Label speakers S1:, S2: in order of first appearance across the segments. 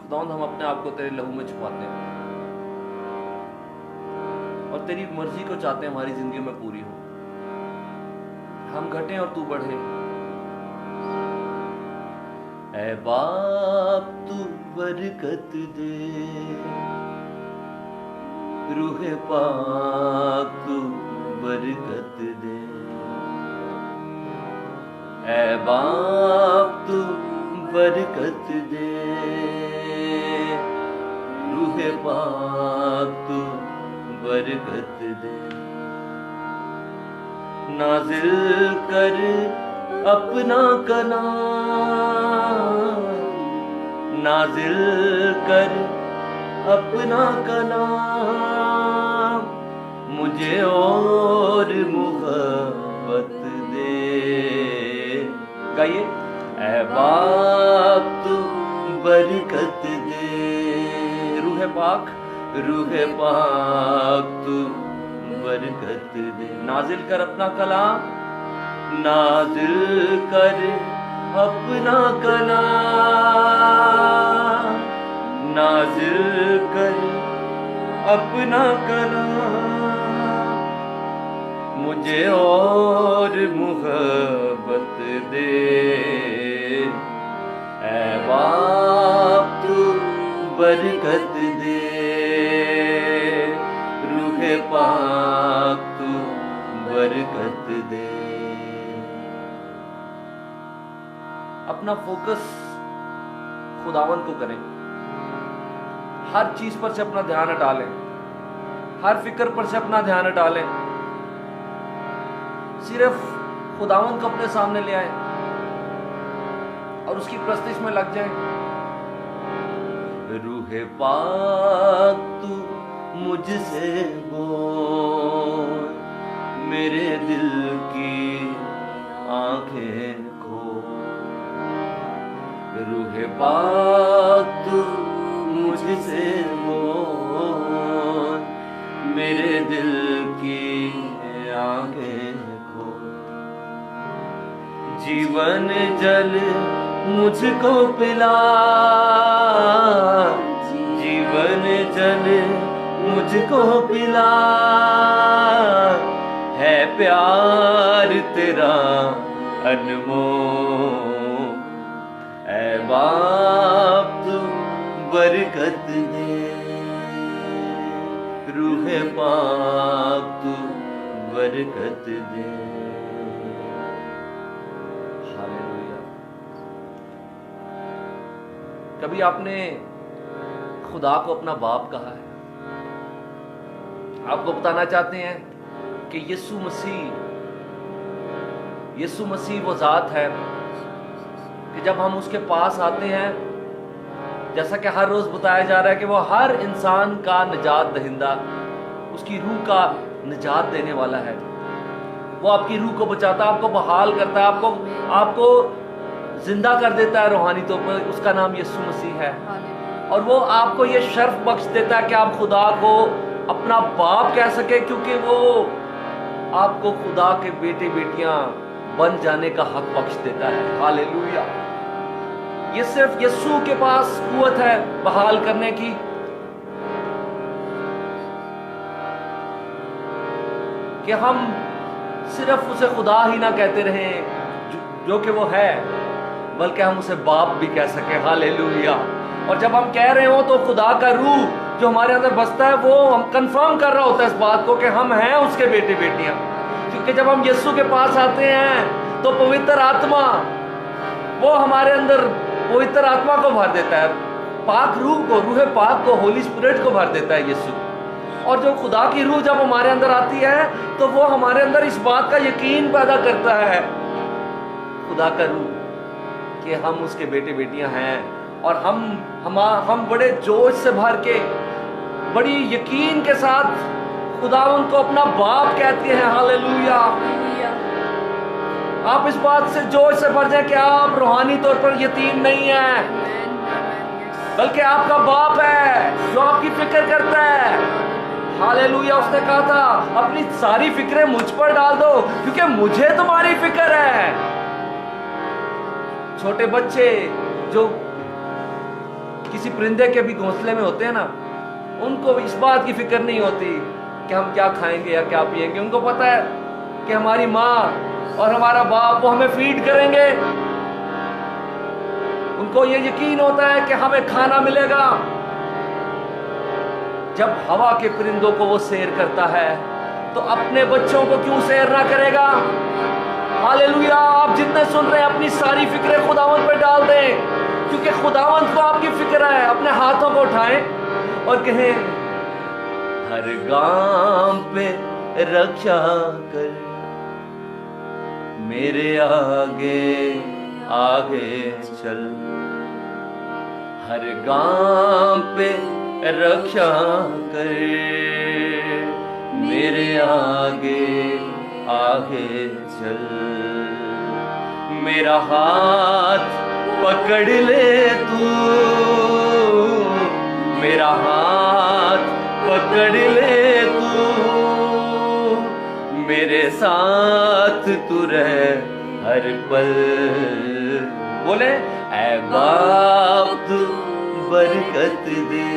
S1: खुदावंद हम अपने आप को तेरे लहू में छुपाते हैं और तेरी मर्जी को चाहते हैं हमारी जिंदगी में पूरी हो। हम घटें और तू बढ़े। ऐ बाप तू बरकत दे, रूह पाक तू बरकत दे। ऐ बाप तू बरकत दे, रूह पाक तू बरकत दे। नाजिल कर अपना कलाम, नाजिल कर अपना कलाम, मुझे और मोहब्बत दे। गाइए। ऐ बाप तू बरकत दे, रूह पाक, रूह पाक तू बरकत दे। नाजिल कर अपना कलाम, नाजिल कर अपना कलाम, नाजिल कर अपना कलाम, मुझे और मोहब्बत दे। ऐ बाप तू बरकत दे, रूह पाक तू बरकत दे। अपना फोकस खुदावंद को करें, हर चीज पर से अपना ध्यान हटा लें, हर फिक्र पर से अपना ध्यान हटा लें, सिर्फ खुदावंद को अपने सामने ले आए और उसकी प्रस्तिश में लग जाए। रूह पाक तू मुझसे बोल, मेरे दिल की आंखें खोल। रूह पाक तू मुझसे बोल, मेरे दिल की आंखें खोल। जीवन जल मुझको पिला, जीवन जल मुझको पिला, है प्यार तेरा अनमोल। ऐ बाप तू बरकत दे, रूह पाक तू बरकत दे। हालेलुया। कभी आपने खुदा को अपना बाप कहा है? आपको बताना चाहते हैं कि यीशु मसीह वो जात है कि जब हम उसके पास आते हैं, जैसा कि हर रोज बताया जा रहा है कि वो हर इंसान का निजात दहिंदा, उसकी रूह का निजात देने वाला है। वो आपकी रूह को बचाता है, आपको बहाल करता है, आपको जिंदा कर देता है रूहानी तौर पर। उसका नाम यीशु मसीह है और वो आपको ये शर्फ बख्श देता है कि आप खुदा को अपना बाप कह सके, क्योंकि वो आपको खुदा के बेटे बेटियां बन जाने का हक बख्श देता है। हालेलुया। ये सिर्फ यीशु के पास कुव्वत है बहाल करने की। कि हम सिर्फ उसे खुदा ही ना कहते रहे जो कि वो है, बल्कि हम उसे बाप भी कह सके। हालेलुया। और जब हम कह रहे हो तो खुदा का रूह जो हमारे अंदर बसता है, वो हम कंफर्म कर रहा होता है इस बात को कि हम हैं उसके बेटे बेटियां। क्योंकि जब हम यीशु के पास आते हैं तो पवित्र आत्मा वो हमारे अंदर पवित्र आत्मा को भर देता है, पाक रूह को, रूह पाक को, होली स्पिरिट को भर देता है यीशु। और जो खुदा की रूह जब हमारे अंदर आती है तो वो हमारे अंदर इस बात का यकीन पैदा करता है, खुदा का रूह, कि हम उसके बेटे बेटियां हैं। और हम बड़े जोश से भर के, बड़ी यकीन के साथ खुदावंद को अपना बाप कहते हैं। हालेलुया। आप इस बात से जोश से भर जाए कि आप रूहानी तौर पर यतीम नहीं है, बल्कि आपका बाप है जो आपकी फिक्र करता है। हालेलुया। उसने कहा था अपनी सारी फिक्रें मुझ पर डाल दो क्योंकि मुझे तुम्हारी फिक्र है। छोटे बच्चे जो किसी परिंदे के भी घोंसले में होते हैं ना, उनको इस बात की फिक्र नहीं होती कि हम क्या खाएंगे या क्या पिएंगे। उनको पता है कि हमारी माँ और हमारा बाप वो हमें फीड करेंगे। उनको ये यकीन होता है कि हमें खाना मिलेगा। जब हवा के परिंदों को वो सैर करता है तो अपने बच्चों को क्यों सैर ना करेगा? हालेलुया। आप जितने सुन रहे हैं अपनी सारी फिक्रें खुदावंद पे डाल दें, क्योंकि खुदावंद को आपकी फिक्र है। अपने हाथों को उठाएं और कहें, हर गांव पे रक्षा कर, मेरे आगे आगे चल। हर गांव पे रक्षा कर, मेरे आगे आगे चल। मेरा हाथ पकड़ ले तू, मेरा हाथ पकड़ ले तू, मेरे साथ तू रह हर पल। बोले, ऐ बाप तू बरकत दे,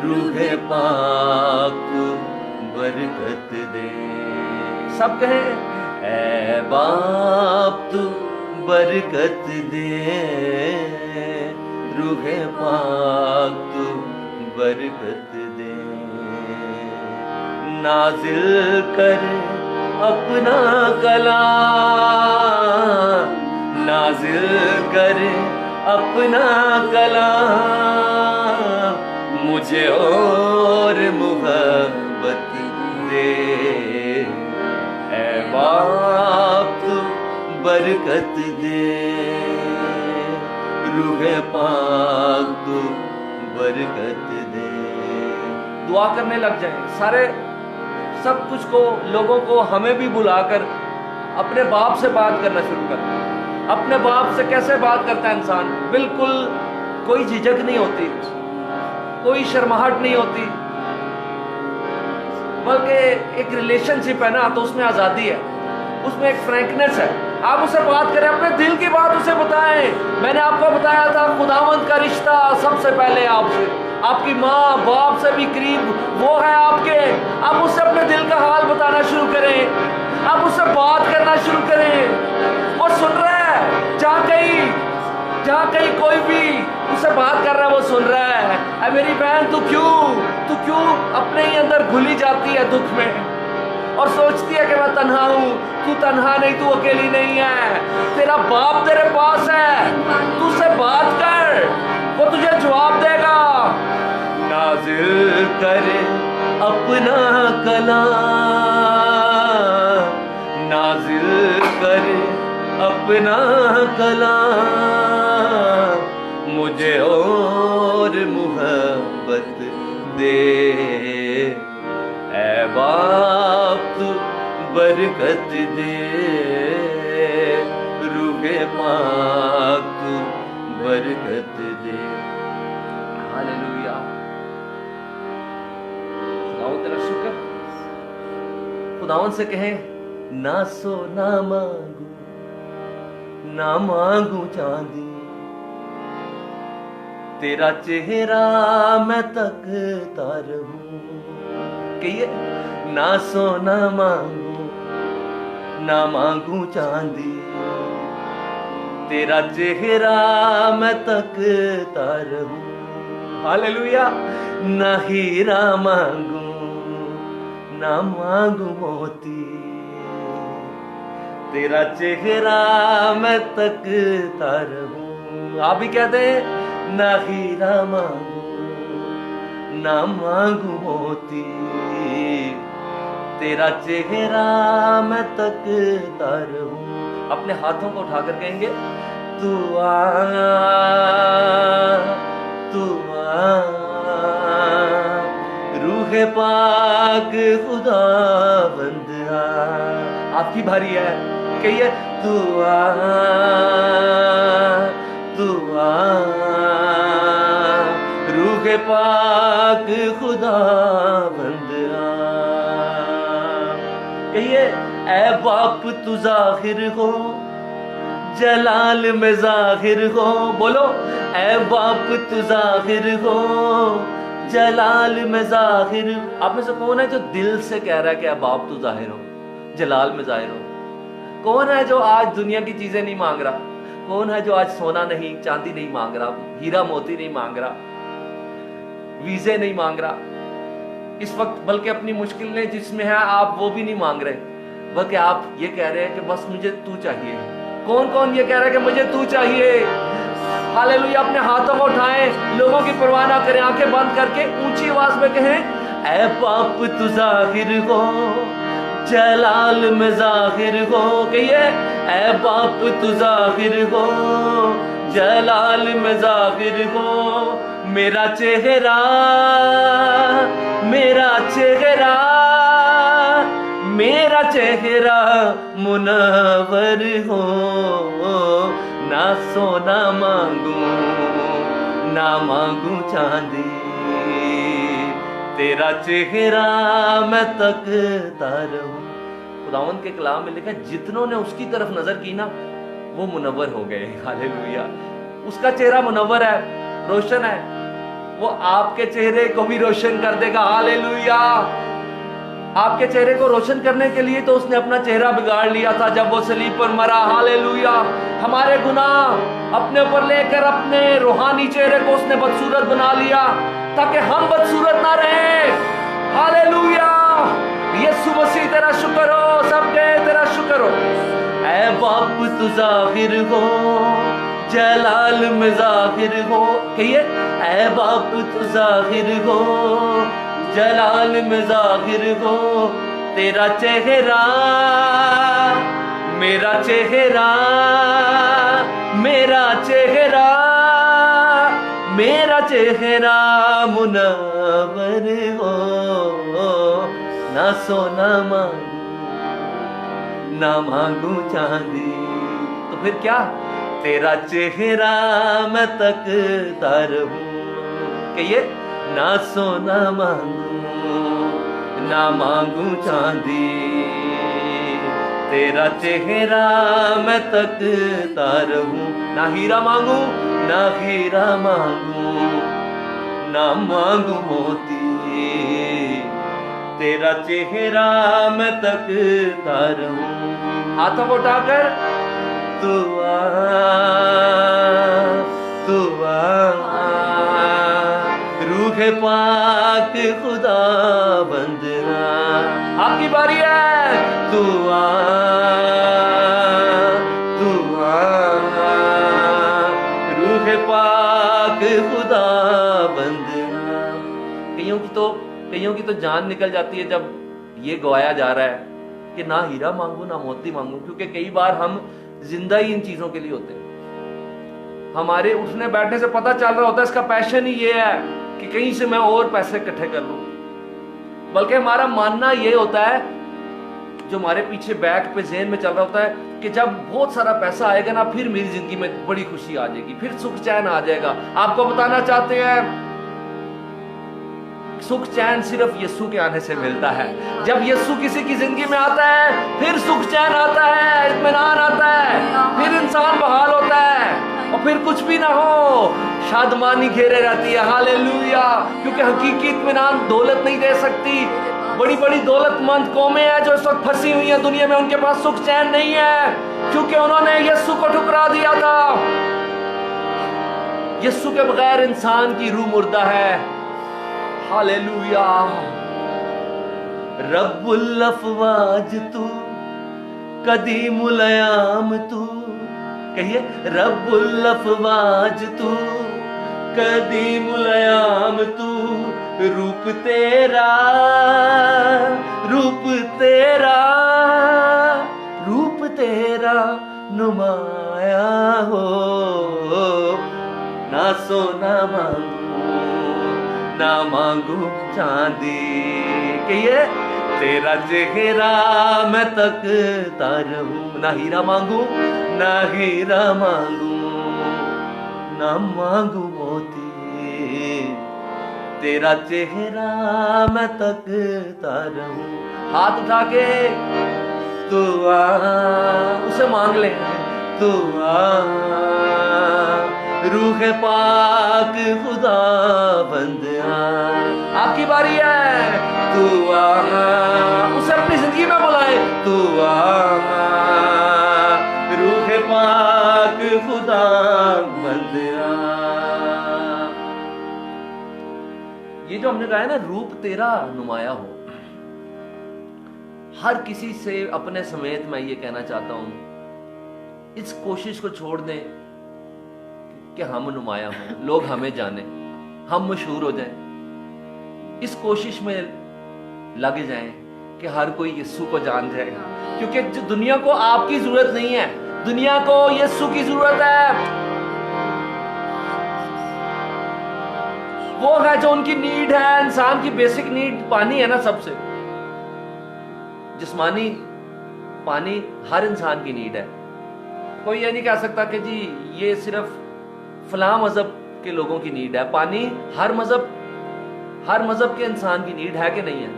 S1: रूहे पाक तू बरकत दे। सब कहें, ऐ बाप तू बरकत दे, रूहे पाक तू बरकत दे। नाजिल कर अपना कलाम, नाजिल कर अपना कलाम, मुझे और मोहब्बत दे। ऐ बाप तू बरकत दे, रूहे पाक तू बरकत दे। दुआ करने लग जाए सारे, सब कुछ को, लोगों को, हमें भी बुलाकर अपने बाप से बात करना शुरू कर। अपने बाप से कैसे बात करता है इंसान? बिल्कुल कोई झिझक नहीं होती, कोई शर्माहट नहीं होती, बल्कि एक रिलेशनशिप है ना, तो उसमें आजादी है, उसमें एक फ्रैंकनेस है। आप उससे बात करें, अपने दिल की बात उसे बताएं। मैंने आपको बताया था खुदावंद का रिश्ता सबसे पहले आपसे, आपकी माँ बाप से भी करीब वो है आपके। आप उससे अपने दिल का हाल बताना शुरू करें, आप उससे बात करना शुरू करें। वो सुन रहा है, जहाँ कहीं कोई भी उससे बात कर रहा है वो सुन रहा है। अरे मेरी बहन, तू क्यों अपने ही अंदर घुली जाती है दुख में और सोचती है कि मैं तन्हा हूँ? तू तन्हा नहीं, तू अकेली नहीं है, तेरा बाप तेरे पास है। तू उससे बात कर, वो तुझे जवाब देगा। नाज़िल कर अपना कलाम, नाज़िल कर अपना कलाम, मुझे और मोहब्बत दे। ऐ बाप तू बरकत दे, रूहे पाक तू बरकत दे। हालेलुया। खुदावंद तेरा शुक्र। खुदावंद से कहें, ना सोना मांगू ना मांगू चांदी, तेरा चेहरा मैं तकता रहूं। कहिए, ना सोना मांगू ना मांगू चांदी, तेरा चेहरा मैं तकता रहूं। हालेलुया। ना हीरा मांगू ना मांगू मोती, तेरा चेहरा मैं तकता रहूं। आप भी कहते हैं, ना हीरा मांगू ना मांगू मोती, तेरा चेहरा मैं तकता रहूं। अपने हाथों को उठाकर कहेंगे, तू आ तू आ, रूहे पाक खुदावंद आ। आपकी बारी है, कहिए, तू आ तू आ, रूहे पाक खुदावंद आ। कहिए, ऐ बाप तू जाहिर हो जलाल में जाहिर हो। बोलो, ऐ बाप तू जाहिर हो, जलाल में जाहिर। आप में से कौन है जो दिल से कह रहा है कि ऐ बाप तू जाहिर हो, जलाल में जाहिर हो? कौन है जो आज दुनिया की चीजें नहीं मांग रहा? कौन है जो आज सोना नहीं, चांदी नहीं मांग रहा, हीरा मोती नहीं मांग रहा, वीजे नहीं मांग रहा इस वक्त, बल्कि अपनी मुश्किलें जिसमें है आप वो भी नहीं मांग रहे, बल्कि आप ये कह रहे हैं कि बस मुझे तू चाहिए। कौन कौन ये कह रहा है कि मुझे तू चाहिए? हालेलुया। अपने हाथों को उठाएं, लोगों की परवाह ना करें, आंखें बंद करके ऊंची आवाज में कहें, ऐ बाप तू जाहिर हो, जलाल में जाहिर हो। कहिए, ऐ बाप तू जाहिर हो, जलाल में जाहिर हो। मेरा चेहरा, मेरा चेहरा, मेरा चेहरा मुनव्वर हो। ना सोना मांगू, ना मांगू चांदी, तेरा चेहरा मैं तकता रहूं। खुदावंद के कलाम में लिखा, जितनों ने उसकी तरफ नजर की ना वो मुनव्वर हो गए। हालेलुया। उसका चेहरा मुनव्वर है, रोशन है, वो आपके चेहरे को भी रोशन कर देगा। हालेलुया। आपके चेहरे को रोशन करने के लिए तो उसने अपना चेहरा बिगाड़ लिया था जब वो सलीब पर मरा। हालेलुया। हमारे गुनाह अपने ऊपर लेकर अपने रूहानी चेहरे को उसने बदसूरत बना लिया ताकि हम बदसूरत ना रहें। हालेलुया। यीशु मसीह तेरा शुक्र हो, सबके तेरा शुक्र हो। ऐ बाप तू जाहिर हो, जलाल में जाहिर हो। कहिए, ऐ बाप तू जाहिर हो, जलाल में जाहिर हो। तेरा चेहरा, मेरा चेहरा, मेरा चेहरा, मेरा चेहरा मुनव्वर हो। ना सोना मांगू, ना मांगू चांदी, तो फिर क्या? तेरा चेहरा मैं तकता रहूं। कहिए, ना सोना मांगू, ना मांगू चांदी, तेरा चेहरा मैं तकता रहूं। ना हीरा मांगू, ना हीरा मांगू, ना मांगू मोती, तेरा चेहरा मैं तकता रहूं। हाथों को उठाकर, तू आ, तू आ, रूह पाक खुदा बंदना। आपकी बारी है। तू आ, तू आ, रूह पाक खुदा बंदना। कईयों की तो जान निकल जाती है जब ये गवाया जा रहा है कि ना हीरा मांगू ना मोती मांगू, क्योंकि कई बार हम जिंदा ही इन चीजों के लिए होते हैं। हमारे उठने बैठने से पता चल रहा होता है इसका पैशन ही ये है कि कहीं से मैं और पैसे इकट्ठे कर लूं। बल्कि हमारा मानना ये होता है, जो हमारे पीछे बैक पे ज़हन में चल रहा होता है, कि जब बहुत सारा पैसा आएगा ना फिर मेरी जिंदगी में बड़ी खुशी आ जाएगी, फिर सुख चैन आ जाएगा। आपको बताना चाहते हैं, सुख चैन सिर्फ यीशु के आने से मिलता है। जब यीशु किसी की जिंदगी में आता है फिर सुख चैन आता है, इत्मीनान आता है, फिर इंसान बहाल होता है। और फिर कुछ भी ना हो, शादमानी घेरे रहती है। हालेलुया। क्योंकि हकीकी इत्मीनान दौलत नहीं दे सकती। बड़ी बड़ी दौलतमंद कौमें हैं जो इस वक्त फंसी हुई हैं दुनिया में, उनके पास सुख चैन नहीं है, क्योंकि उन्होंने यीशु को ठुकरा दिया था। यीशु के बगैर इंसान की रूह मुर्दा है। हालेलुया। रब्बुल अफवाज तू, कदीमुल अयाम तू। कहिए, रब्बुल अफवाज तू, कदीमुल अयाम तू। रूप तेरा, रूप तेरा, रूप तेरा नुमाया हो। ना सोना मांगू, ना मांगू चांदी। कहिए, तेरा चेहरा मैं तकता रहूं। ना हीरा मांगू, ना हीरा मांगू, ना मांगू मोती, तेरा चेहरा मैं तकता रहूं। हाथ उठा के तू आ, उसे मांग ले, तू आ, रूह पाक खुदा बंद आ। आपकी बारी है, तू आ, उसे अपनी जिंदगी में बुलाए, तू आ, रूह पाक खुदा बंद आ। ये जो हमने कहा है ना, रूप तेरा नुमाया हो, हर किसी से अपने समेत मैं ये कहना चाहता हूं, इस कोशिश को छोड़ दें कि हम नुमाया हों, लोग हमें जाने, हम मशहूर हो जाएं। इस कोशिश में लगे जाएं कि हर कोई यीशु को जान जाए, क्योंकि दुनिया को आपकी जरूरत नहीं है, दुनिया को यीशु की जरूरत है। वो है जो उनकी नीड है, इंसान की बेसिक नीड पानी है ना, सबसे जिस्मानी पानी हर इंसान की नीड है। कोई ये नहीं कह सकता कि जी ये सिर्फ फलां मजहब के लोगों की नीड है। पानी हर मजहब के इंसान की नीड है कि नहीं है।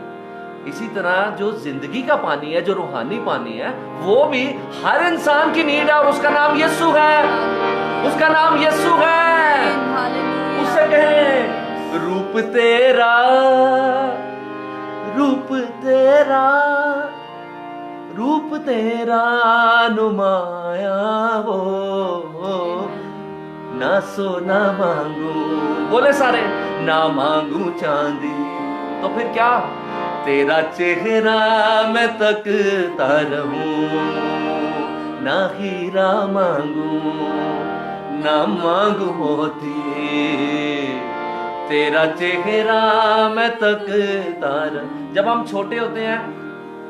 S1: इसी तरह जो जिंदगी का पानी है, जो रूहानी पानी है, वो भी हर इंसान की नीड है, और उसका नाम यीशु है, उसका नाम यीशु है। उससे कहें, रूप तेरा, रूप तेरा, रूप तेरा नुमाया हो, ना सोना मांगू, बोले सारे, ना मांगू चांदी, तो फिर क्या, तेरा चेहरा मैं तकता रहूं, ना हीरा मांगू, ना मांगू मोती, तेरा चेहरा मैं तकता रहूं। जब हम छोटे होते हैं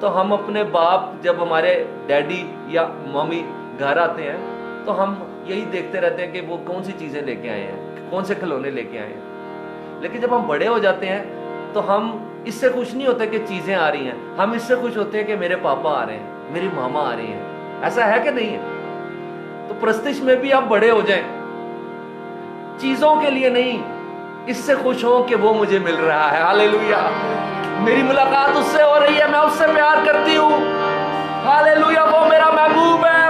S1: तो हम अपने बाप, जब हमारे डैडी या मम्मी घर आते हैं, तो हम यही देखते रहते हैं कि वो कौन सी चीजें लेके आए हैं, कौन से खिलौने लेके आए हैं। लेकिन जब हम बड़े हो जाते हैं तो हम इससे खुश नहीं होते कि चीजें आ रही हैं, हम इससे खुश होते हैं कि मेरे पापा आ रहे हैं, मेरी मामा आ रही हैं। ऐसा है कि नहीं है? तो प्रस्तिश में भी आप बड़े हो जाएं, चीजों के लिए नहीं, इससे खुश हो कि वो मुझे मिल रहा है। हालेलुया, मेरी मुलाकात उससे हो रही है, मैं उससे प्यार करती हूँ। हालेलुया, वो मेरा महबूब है,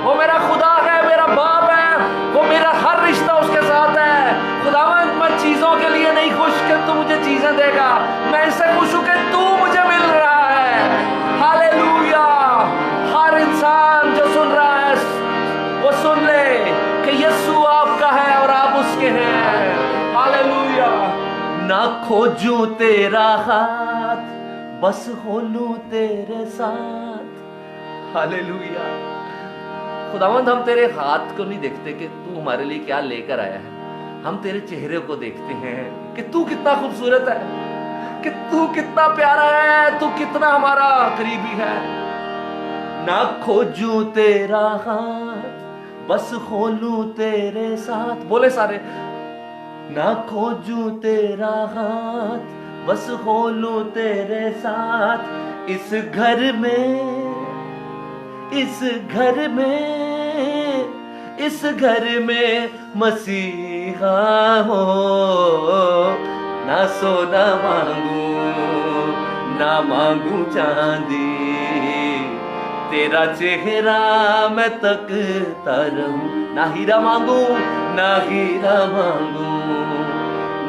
S1: वो मेरा खुदा है, मेरा बाप है, वो मेरा हर रिश्ता उसके साथ है। खुदावंद, मैं चीजों के लिए नहीं खुश कि तू मुझे चीजें देगा, मैं इससे खुश हूं कि तू मुझे मिल रहा है। हालेलुया, हर इंसान जो सुन रहा है वो सुन ले कि यीशु आपका है और आप उसके हैं। हालेलुया, ना खोजूं तेरा हाथ, बस हो लूं तेरे साथ। हालेलुया, खुदावंद, हम तेरे हाथ को नहीं देखते कि तू हमारे लिए क्या लेकर आया है, हम तेरे चेहरे को देखते हैं कि तू कितना खूबसूरत है, कि तू कितना प्यारा है, तू कितना हमारा करीबी है। ना खोजूं तेरा हाथ, बस खोलूं तेरे साथ, बोले सारे, ना खोजूं तेरा हाथ, बस खोलूं तेरे साथ। इस घर में, इस घर में, इस घर में मसीहा हो, ना सोना मांगू, ना मांगू चांदी, तेरा चेहरा मैं तकता रहूं। ना हीरा मांगू, ना हीरा मांगू,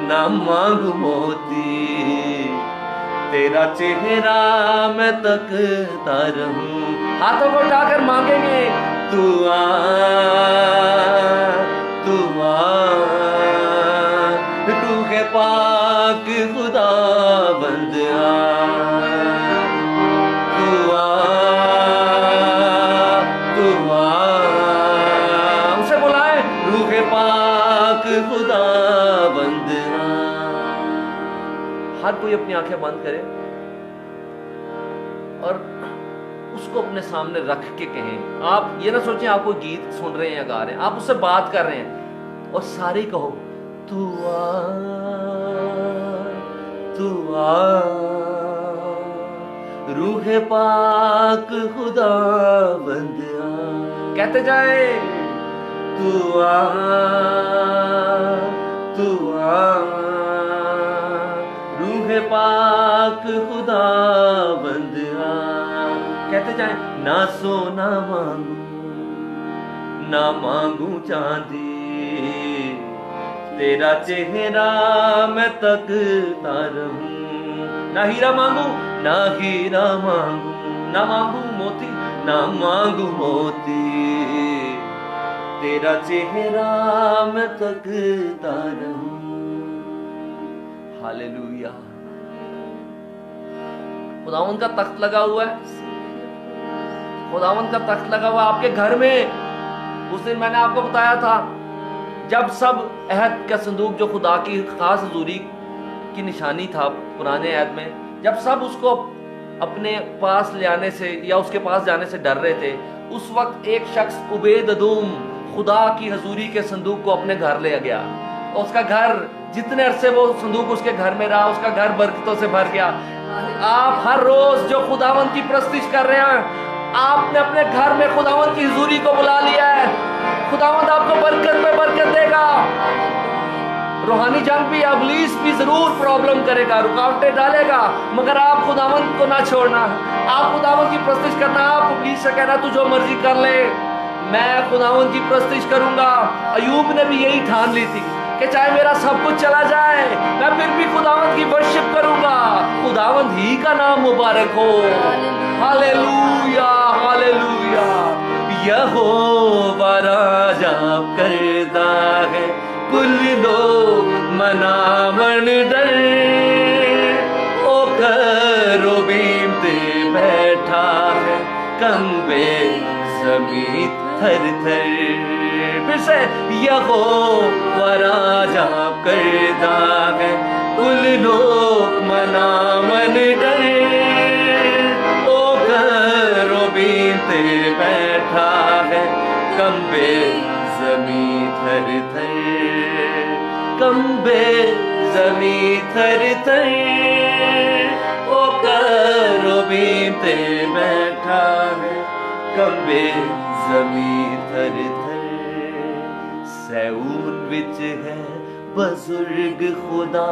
S1: ना मांगू मोती, तेरा चेहरा मैं तकता रहूं। हाथों को उठाकर मांगेंगे, तू आ, तू आ, रूह पाक खुदा बंद आ, तू आ, तू आ, उसे बुलाए, रूह पाक खुदा बंद आ। हर कोई अपनी आंखें बंद करे और उसको अपने सामने रख के कहें। आप ये ना सोचें आप कोई गीत सुन रहे हैं या गा रहे हैं, आप उससे बात कर रहे हैं और सारे कहो, तू आ, तू आ, रूह पाक खुदा बंद आ। कहते जाए, तू आ, तू आ, रूह पाक खुदा बंद आ। कहते जाए, ना सोना मांगू, ना मांगू चांदी, तेरा चेहरा मैं तकता रहूं। ना हीरा मांगू, ना हीरा मांगू, ना मांगू मोती, ना मांगू मोती, तेरा चेहरा मैं तकता रहूं। हालेलुया। खुदावंद का तख्त लगा हुआ है, खुदावंद का तख्त लगा हुआ आपके घर में। उस दिन मैंने आपको बताया था जब सब अहद का संदूक जो खुदा की खास हजूरी की निशानी था पुराने अहद में, जब सब उसको अपने पास ले आने से या उसके पास जाने से डर रहे थे, उस वक्त एक शख्स उबैद अदूम खुदा की हजूरी के संदूक को अपने घर ले गया। उसका घर, जितने अरसे वो संदूक उसके घर में रहा, उसका घर बरकतों से भर गया। आप हर रोज जो खुदावंद की प्रस्तिश कर रहे हैं, आपने अपने घर में खुदावंद की हुजूरी को बुला लिया है, खुदावंद आपको बरकत पे बरकत देगा। रूहानी जंग भी, इब्लीस भी जरूर प्रॉब्लम करेगा, रुकावटें डालेगा, मगर आप खुदावंद को ना छोड़ना। आप खुदावंद की प्रस्तिश करना। आप इब्लीस से कहना तू जो मर्जी कर ले, मैं खुदावंद की प्रस्तिश करूंगा। अयूब ने भी यही ठान ली थी कि चाहे मेरा सब कुछ चला जाए, मैं फिर भी खुदावंद की वर्शिप करूंगा। खुदावंद ही का नाम मुबारक हो। Hallelujah, hallelujah. यहोवा राजा करदा है, कुल लोग मनावन डर, ओ करोबीम ते बैठा है, कंबे ज़मीं थर थर। फिर से यहोवा राजा करदा है, कुल लोग मनावन डर, ओ करोबीम ते बैठा है, कंबे ज़मीं थर थर, कंबे ज़मीं थर थर, ओ करोबीम ते बैठा है, कंबे ज़मीं थर थर। सैऊन विच है बुजुर्ग खुदा,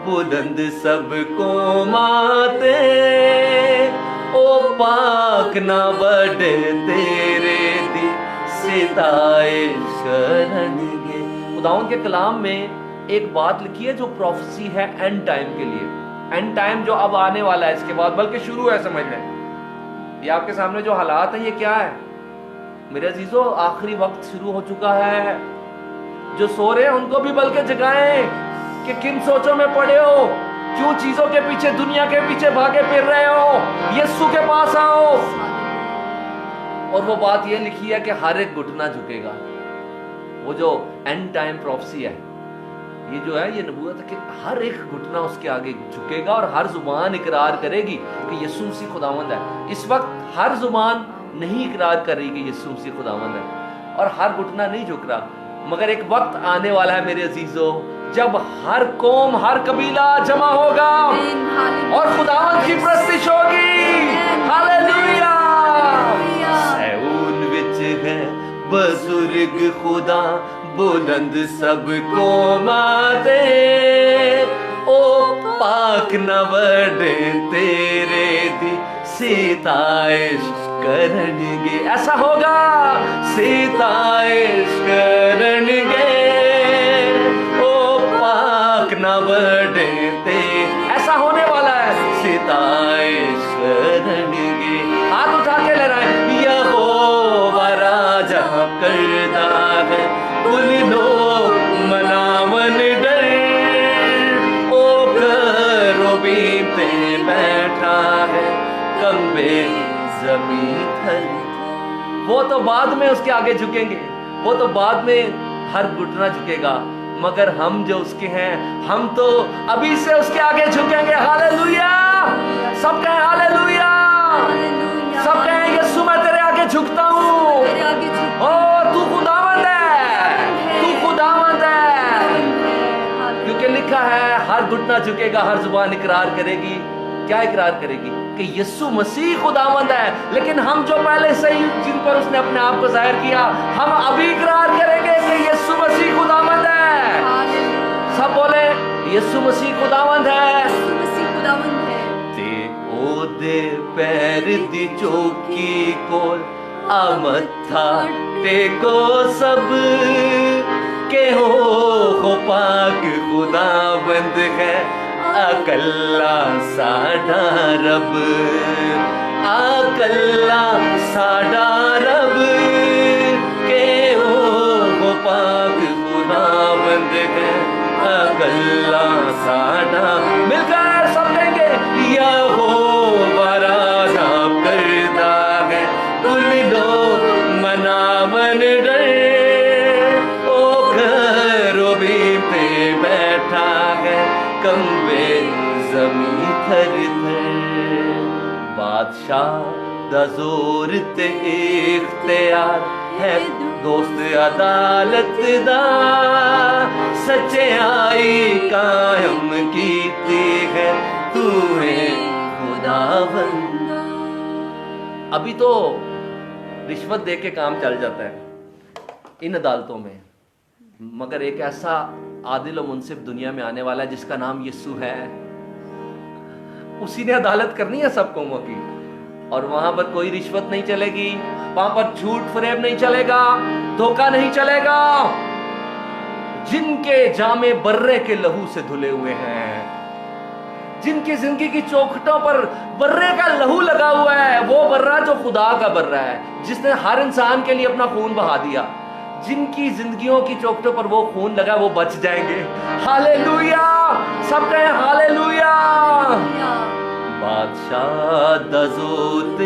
S1: बुलंद सबको माते, ओ पाक ना बड़े तेरे दी सिताइश करेंगे। खुदावंद के कलाम में एक बात लिखी है जो प्रोफेसी है एंड टाइम के लिए। एंड टाइम जो अब आने वाला है इसके बाद, बल्कि शुरू है, समझ लें। ये आपके सामने जो हालात है ये क्या है मेरे अजीजों? आखिरी वक्त शुरू हो चुका है। जो सो रहे हैं उनको भी बल्कि जगाएं कि किन सोचों में पड़े हो, क्यों चीजों के पीछे, दुनिया के पीछे भागे फिर रहे हो। यीशु के पास आओ। और वो बात ये लिखी है कि हर एक घुटना झुकेगा। वो जो एंड टाइम प्रोफेसी है, ये जो है, ये नबूवत है कि हर एक घुटना उसके आगे झुकेगा और हर जुबान इकरार करेगी कि यीशु मसीह खुदावंद है। इस वक्त हर जुबान नहीं इकरार कर रही कि यीशु मसीह खुदावंद है और हर घुटना नहीं झुक रहा, मगर एक वक्त आने वाला है मेरे अजीजों जब हर कौम, हर कबीला जमा होगा और खुदावंद की प्रस्तिश होगी। हालेलुया। सैऊन विच है बुजुर्ग खुदा, बुलंद सबको माते, ओ पाक न बड़े तेरे दी सिताइश करेंगे। ऐसा होगा, सिताइश करेंगे, ओ पाक न बड़े ते। ऐसा होने वाला है, सिताइश करेंगे। हाथ उठा के ले रहा है, यहोवा राजा करदा है, कुल लोग मनावन डर, ओ करोबीम पे बैठा है, कंबे ज़मीं थर। वो तो बाद में उसके आगे झुकेंगे, वो तो बाद में हर घुटना झुकेगा, मगर हम जो उसके हैं, हम तो अभी से उसके आगे झुकेंगे। हालेलुया। सब कहें हालेलुया। सब कहें यीशु मैं तेरे आगे झुकता हूँ। ओ तू खुदावंद है, तू खुदावंद है। क्योंकि लिखा है हर घुटना झुकेगा, हर जुबान इकरार करेगी। क्या इकरार करेगी? कि यीशु मसीह खुदावंद है। लेकिन हम जो पहले से ही जिन पर उसने अपने आप को जाहिर किया, हम अभी इकरार करेंगे कि यीशु मसीह खुदावंद है। सब बोले यीशु मसीह खुदावंद है। ते ओदे पैर दी चौकी कोल मत्था टेको सब के हो पाक खुदाबंद है अकल्ला साडा रब, अकल्ला साडा रब के हो पाक खुदाबंद है अकल्ला साडा। मिलकर सब कहेंगे यहोवा राजा करदा है कुल दो मनावन डर, ओ खरूबीम पे बैठा है कंबे जमी थर थर। बादशाह दा जोर ते इख्तियार है दोस्त अदालत दा, सच्चाई कायम कीती है तूने खुदावंद। अभी तो रिश्वत दे के काम चल जाता है इन अदालतों में, मगर एक ऐसा आदिल और मुंसिफ दुनिया में आने वाला है जिसका नाम यीशु है। उसी ने अदालत करनी है सब कौमों की, और वहां पर कोई रिश्वत नहीं चलेगी, वहां पर झूठ फरेब नहीं चलेगा, धोखा नहीं चलेगा। जिनके जामे बर्रे के लहू से धुले हुए हैं, जिनकी जिंदगी की चौखटों पर बर्रे का लहू लगा हुआ है, वो बर्रा जो खुदा का बर्रा है, जिसने हर इंसान के लिए अपना खून बहा दिया, जिनकी जिंदगियों की चौखटों पर वो खून लगा, वो बच जाएंगे। हालेलुया, सब कहें हालेलुया। बादशाह दजोत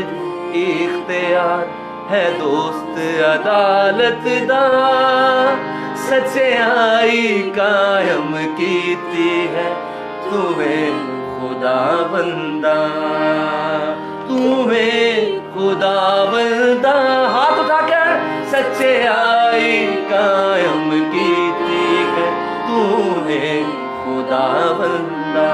S1: इख्तियार है दोस्त अदालत दा, सच्चाई कायम कीती है तुम्हें खुदावंदा, तुम्हें खुदावंदा। हाथ उठाकर सच्चाई कायम कीती है तुम्हें खुदावंदा।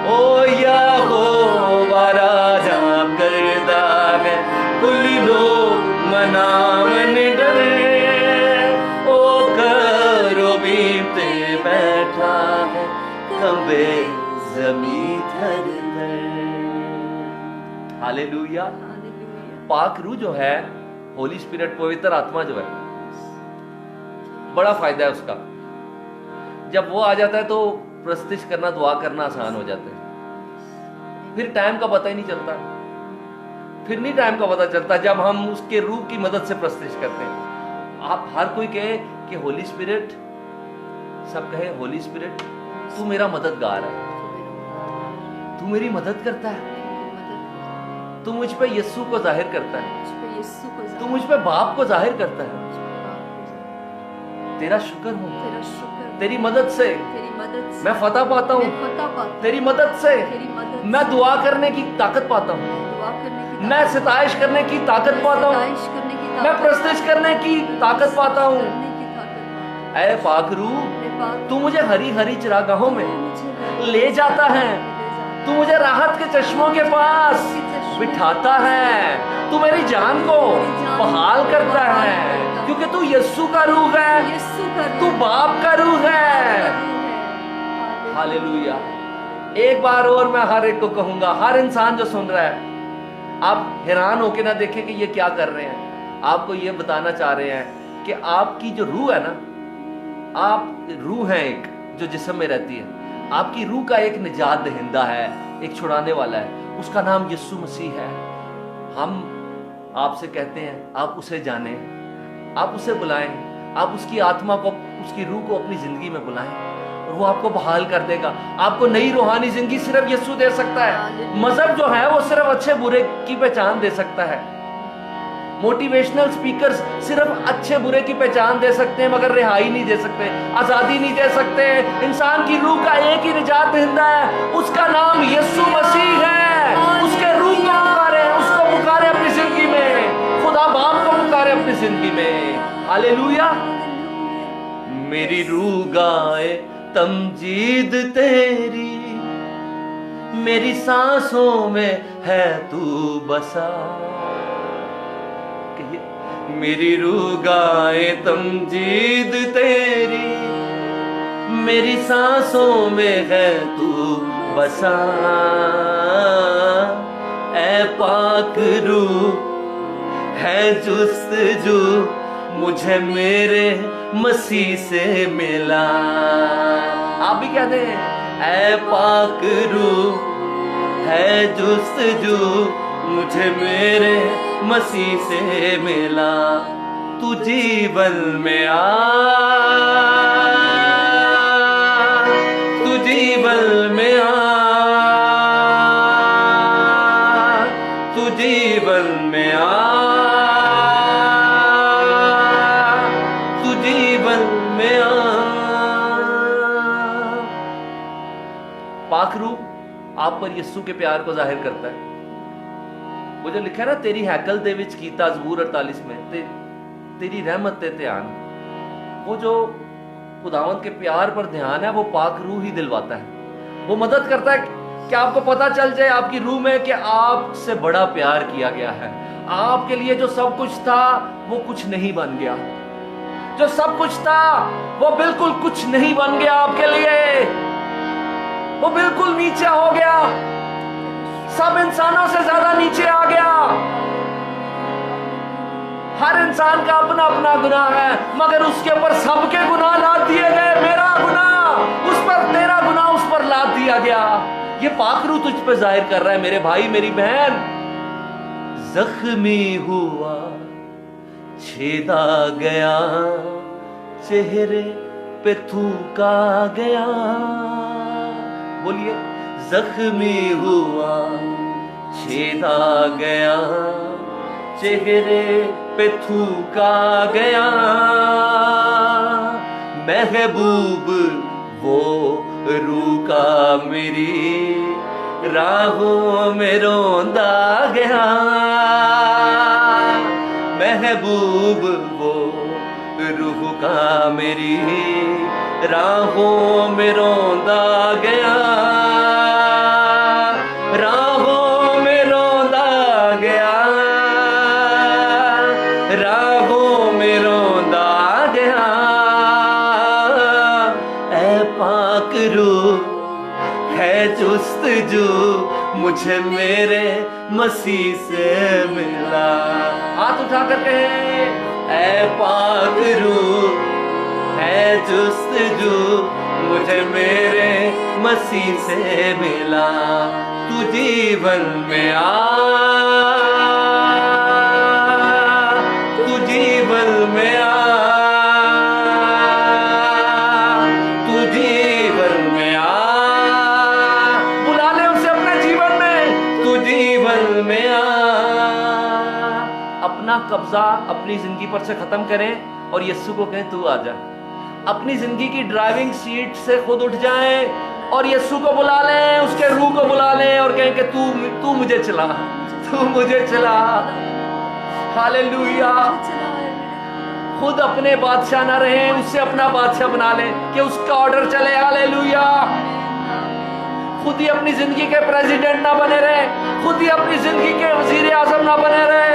S1: ओ यहोवा राजा करदा है कुल लोग मनावन डरे, ओ खरूबीम पे बैठा है कंबे जमी थर थर। हालेलुया। पाक रूह जो है, होली स्पिरिट, पवित्र आत्मा जो है, बड़ा फायदा है उसका। जब वो आ जाता है तो प्रस्तिश करना, दुआ करना आसान हो जाता है। फिर टाइम का पता ही नहीं चलता, फिर नहीं टाइम का पता चलता जब हम उसके रूह की मदद से प्रस्तिश करते हैं। आप हर कोई कहे कि होली स्पिरिट, सब कहे होली स्पिरिट तू मेरा मददगार है, तू मेरी मदद करता है, तू मुझ पे यीशु को जाहिर करता है, तू मुझ पे बाप को जाहिर करता है। तेरा शुक्र हूँ, तेरी मदद से मैं फतह पाता हूँ, तेरी मदद से मैं दुआ करने की ताकत पाता हूँ, मैं सिताइश करने की ताकत पाता हूँ, मैं प्रस्तिश करने की ताकत पाता हूँ। ऐ पाक रूह, तू मुझे हरी हरी चरागाहों में ले जाता है, तू मुझे राहत के चश्मों के पास बिठाता है, तू मेरी जान को बहाल करता है, क्योंकि तू यीशु का रूह है, तू बाप का रूह है। हालेलुया। एक बार और मैं हर एक को कहूंगा, हर इंसान जो सुन रहा है, आप हैरान होके ना देखें कि ये क्या कर रहे हैं। आपको ये बताना चाह रहे हैं कि आपकी जो रूह है ना, आप रूह है एक जो जिस्म में रहती है, आपकी रूह का एक निजात दहिंदा है, एक छुड़ाने वाला है, उसका नाम यीशु मसीह है। हम आपसे कहते हैं आप उसे जानें, आप उसे बुलाएं, आप उसकी आत्मा को, उसकी रूह को अपनी जिंदगी में बुलाएं और वो आपको बहाल कर देगा। आपको नई रूहानी जिंदगी सिर्फ यीशु दे सकता है। मजहब जो है वो सिर्फ अच्छे बुरे की पहचान दे सकता है। मोटिवेशनल स्पीकर्स सिर्फ अच्छे बुरे की पहचान दे सकते हैं, मगर रिहाई नहीं दे सकते, आजादी नहीं दे सकते। इंसान की रूह का एक ही निजात दहिंदा है, उसका नाम यीशु मसीह है। उसके रूह को पुकारे, उसको पुकारे अपनी जिंदगी में, खुदा बाप को पुकारे अपनी जिंदगी में। हालेलुया। मेरी रूह गाए तमजीद तेरी, मेरी सांसों में है तू बसा। मेरी रूह गाए तमजीद तेरी, मेरी सांसों में है तू बसा। ऐ पाक रूह है जुस्तजू मुझे मेरे मसीह से मिला। आप भी कहते हैं ऐ पाक रूह है जुस्तजू मुझे मेरे मसीह से मिला। तू जीवन में आ, तू जीवन में आ, तू जीवन में आ, तू जीवन में आ। पाक रूह आप पर यीशु के प्यार को जाहिर करता है। वो जो लिखा है ना, तेरी हैकल दे विच कीता, ज़बूर 48 में, तेरी रहमत ते ध्यान। वो जो खुदावंद के प्यार पर ध्यान है वो पाक रूह ही दिलवाता है। वो मदद करता है कि आपको पता चल जाए आपकी रूह में कि आपसे बड़ा प्यार किया गया है। आपके लिए जो सब कुछ था वो कुछ नहीं बन गया, जो सब कुछ था वो बिल्कुल कुछ नहीं बन गया आपके लिए, वो बिल्कुल नीचे हो गया, सब इंसानों से ज्यादा नीचे आ गया। हर इंसान का अपना अपना गुनाह है, मगर उसके ऊपर सबके गुनाह लाद दिए गए। मेरा गुनाह उस पर, तेरा गुनाह उस पर लाद दिया गया। ये पाक रूह तुझ पे जाहिर कर रहा है मेरे भाई मेरी बहन। जख्मी हुआ, छेदा गया, चेहरे पे थूका गया। बोलिए, जख्मी हुआ, छेदा गया, चेहरे पे थूका गया। महबूब वो रूका मेरी राहों में रोंदा गया। महबूब वो रूह का मेरी राहों में रोंदा गया, राहों में रोंदा गया, राहों में रोंदा गया। ऐ पाक रूह है जुस्तजू मुझे मेरे मसीह से मिला। हाथ उठा कर कहे, ऐ पाक रूह है जुस्तजू मुझे मेरे मसीह से मिला। तू जीवन में आ, तू जीवन में आ, तू जीवन में आ। बुला ले उसे अपने जीवन में, तू जीवन में आ। अपना कब्जा अपनी जिंदगी पर से खत्म करें और यीशु को कहें तू आ जा। अपनी जिंदगी की ड्राइविंग सीट से खुद उठ जाएं और यीशु को बुला लें, उसके रूह को बुला लें और कहें कि तू मुझे चला, तू मुझे चला। हालेलुया। खुद अपने बादशाह ना रहें, उससे अपना बादशाह बना लें कि उसका ऑर्डर चले। हालेलुया। खुद ही अपनी जिंदगी के प्रेसिडेंट ना बने रहे, खुद ही अपनी जिंदगी के वजीर आजम ना बने रहे।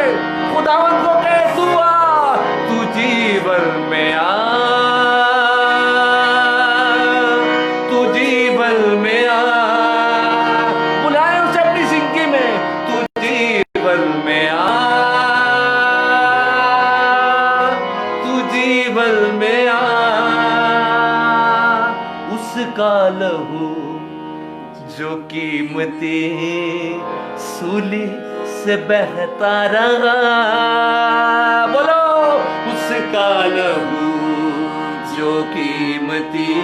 S1: खुदावंद को कहे तू आ, तू जीवन में आ, तू जीवन में आ। बुलाए उसे अपनी जिंदगी में, तू जीवन में आ, तू जीवन में आ। उसका लहू जो कीमती सूली से बहता रहा, बोलो, उसका लहू जो कीमती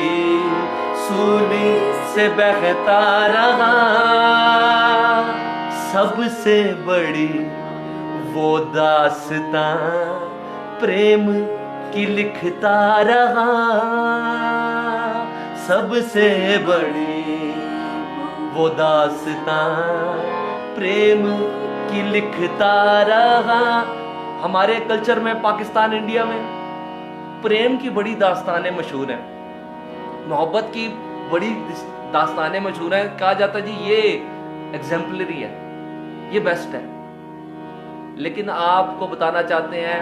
S1: सूली से बहता रहा। सबसे बड़ी वो दास्तां प्रेम की लिखता रहा। सबसे बड़ी वो दास्तां प्रेम की लिखता रहा। हमारे कल्चर में, पाकिस्तान इंडिया में प्रेम की बड़ी दास्तानें मशहूर हैं, मोहब्बत की बड़ी दास्तानें मशहूर हैं। कहा जाता है जी ये एग्जाम्पलरी है, ये बेस्ट है। लेकिन आपको बताना चाहते हैं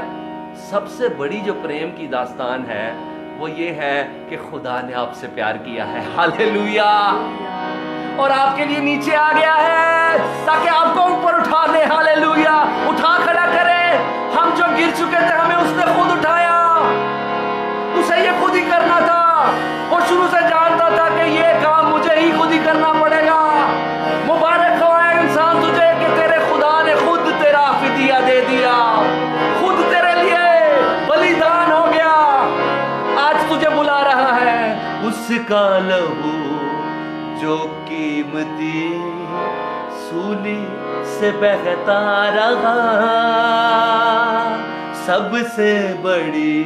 S1: सबसे बड़ी जो प्रेम की दास्तान है वो ये है कि खुदा ने आपसे प्यार किया है। हालेलुया। और आपके लिए नीचे आ गया है ताकि आपको ऊपर उठा दे। हालेलुया। उठा खड़ा करे। का लहू जो कीमती सूली से बहता रहा, सबसे बड़ी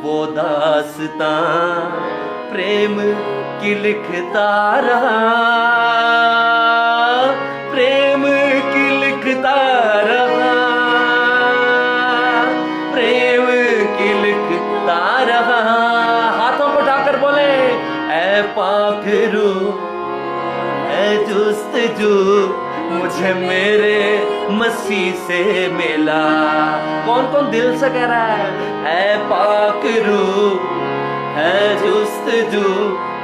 S1: वो दास्तां प्रेम की लिखता रहा, प्रेम की लिखता रहा, प्रेम की लिखता रहा। हाथों को उठाकर बोले, ऐ पाक रूह ऐ जुस्तजू मुझे मेरे मसीह से मिला। कौन कौन दिल से कह रहा है, ऐ पाक रूह है जुस्तजू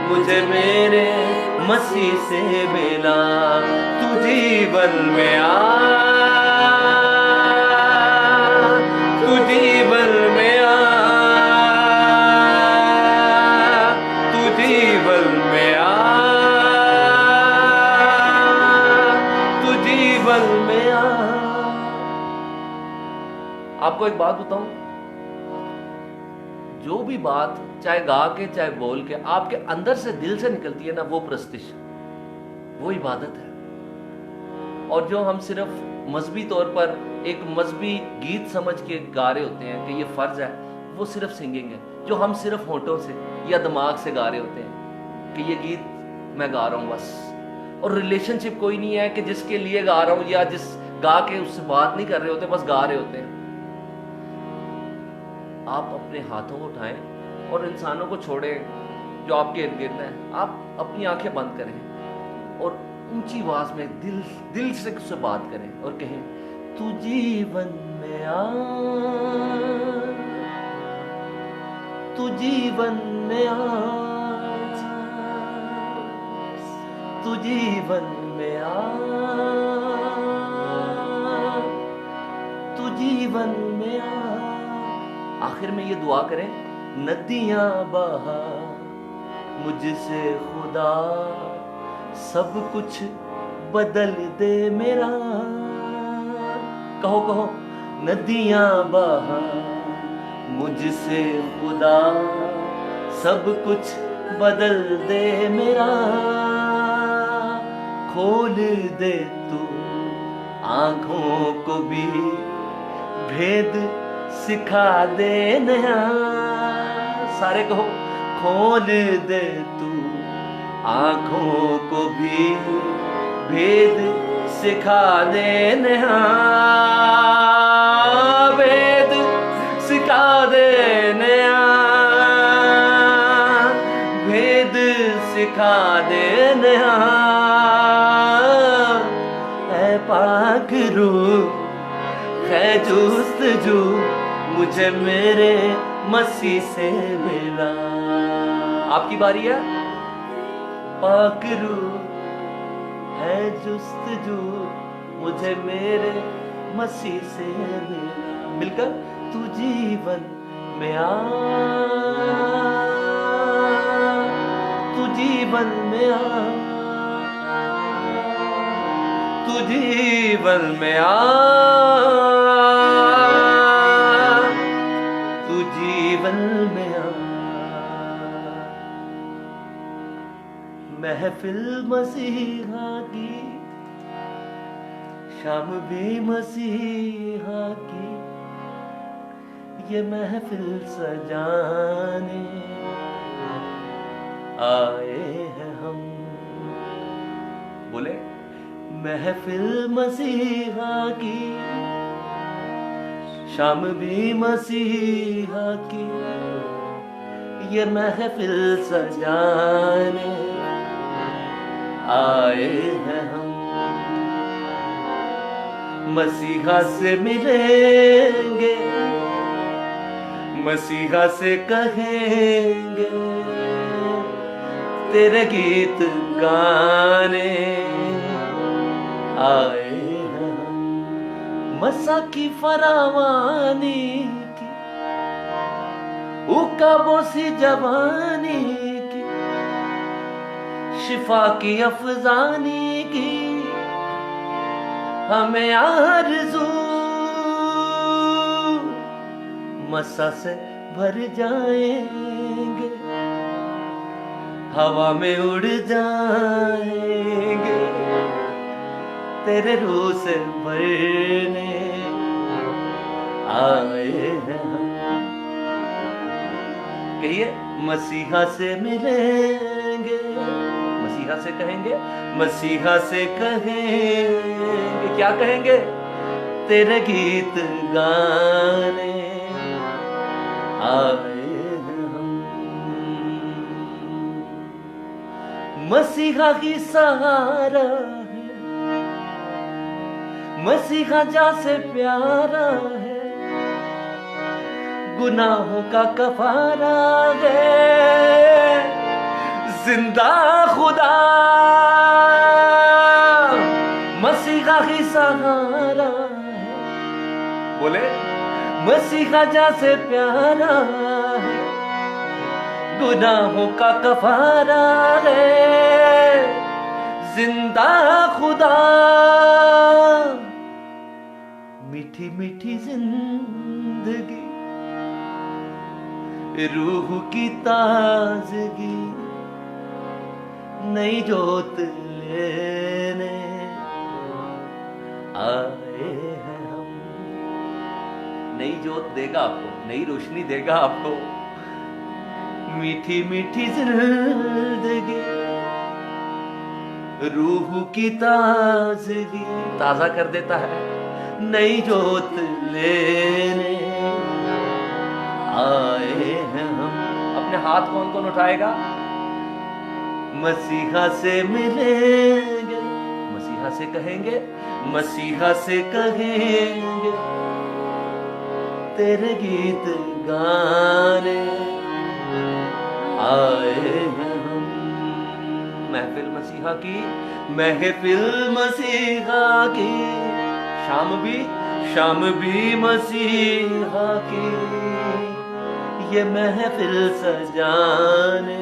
S1: मुझे मेरे मसीह से मिला। तू जीवन में आ, तू जीवन में आ, तू जीवन में आ, तू जीवन में आ। आपको एक बात बताऊं, जो भी बात चाहे गा के चाहे बोल के आपके अंदर से दिल से निकलती है ना, वो प्रस्तिश, वो इबादत है। और जो हम सिर्फ मजहबी तौर पर एक मजहबी गीत समझ के गा रहे होते हैं कि ये फर्ज है, वो सिर्फ सिंगिंग है। जो हम सिर्फ होठों से या दिमाग से गा रहे होते हैं कि ये गीत मैं गा रहा हूं बस, और रिलेशनशिप कोई नहीं है कि जिसके लिए गा रहा हूं या जिस गा के उससे बात नहीं कर रहे होते, बस गा रहे होते हैं। आप अपने हाथों को उठाएं और इंसानों को छोड़ें जो आपके इर्द गिर्द हैं। आप अपनी आंखें बंद करें और ऊंची आवाज में दिल से उससे बात करें और कहें, तू जीवन में आ, तू जीवन में आ, तू जीवन में आ, तू जीवन में आ। आखिर में ये दुआ करें, नदियां बहा मुझसे खुदा, सब कुछ बदल दे मेरा। कहो कहो, नदियां बहा मुझसे खुदा, सब कुछ बदल दे मेरा। खोल दे तू आंखों को भी, भेद सिखा दे नया। सारे कहो, खोल दे तू आंखों को भी, भेद सिखा दे नया। भेद सिखा दे नया, भेद सिखा दे नया। ऐ पाक रूह है जुस्तजू मुझे मेरे मसीह से मिला। आपकी बारी है। पाक रूह है जुस्तजू मुझे मेरे मसीह से मिला। मिलकर तू जीवन में आ, तू जीवन में आ, तू जीवन में आ, तू जीवन में आ। महफिल मसीहा की, शाम भी मसीहा की, ये महफिल सजाने आए हैं हम। बोले, महफिल मसीहा की, शाम भी मसीहा की, ये महफिल सजाने आए हैं हम। मसीहा से मिलेंगे, मसीहा से कहेंगे, तेरे गीत गाने आए हैं हम। मसा की फरावानी की, उकाबों सी जवानी की, शिफा की अफजानी की, हमें आरज़ू मसा से भर जाएंगे। हवा में उड़ जाएंगे तेरे रूह से भरने आए हैं हम। कहिए मसीहा से मिलेंगे, मसीहा से कहेंगे, मसीहा से कहेंगे, क्या कहेंगे? तेरे गीत गाने आए हैं हम। मसीहा ही सहारा है, मसीहा जा से प्यारा है, गुनाहों का कफारा है, जिंदा खुदा मसीहा ही सहारा है। बोले मसीहा जा से प्यारा है, गुनाहों का कफारा है, जिंदा खुदा। मीठी मीठी जिंदगी, रूह की ताजगी, नई जोत लेने आए हैं हम। नई जोत देगा आपको, नई रोशनी देगा आपको। मीठी मीठी जिंदगी, रूह की ताजगी, ताजा कर देता है, नई जोत लेने आए हैं हम। अपने हाथ कौन कौन उठाएगा? मसीहा से मिलेंगे, मसीहा से कहेंगे, मसीहा से कहेंगे, तेरे गीत गाने आए हैं हम। महफिल मसीहा की, महफिल मसीहा की, शाम भी मसीहा की, ये महफिल सजाने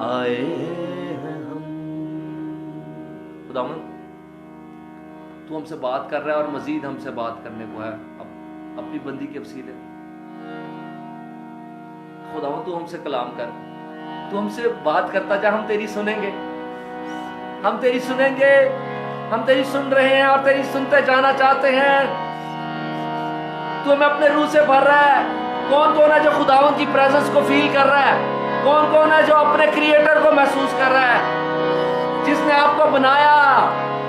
S1: आए हैं हम। खुदावन तू हमसे बात कर रहा है और मजीद हमसे बात करने को है अपनी बंदी के वसीले। खुदावन तू हमसे कलाम कर, तू हमसे बात करता जा, हम तेरी सुनेंगे, हम तेरी सुनेंगे, हम तेरी सुन रहे हैं और तेरी सुनते जाना चाहते हैं। तू हमें अपने रूह से भर रहा है। कौन कौन है जो खुदावन की प्रेजेंस को फील कर रहा है? कौन कौन है जो अपने क्रिएटर को महसूस कर रहा है? जिसने आपको बनाया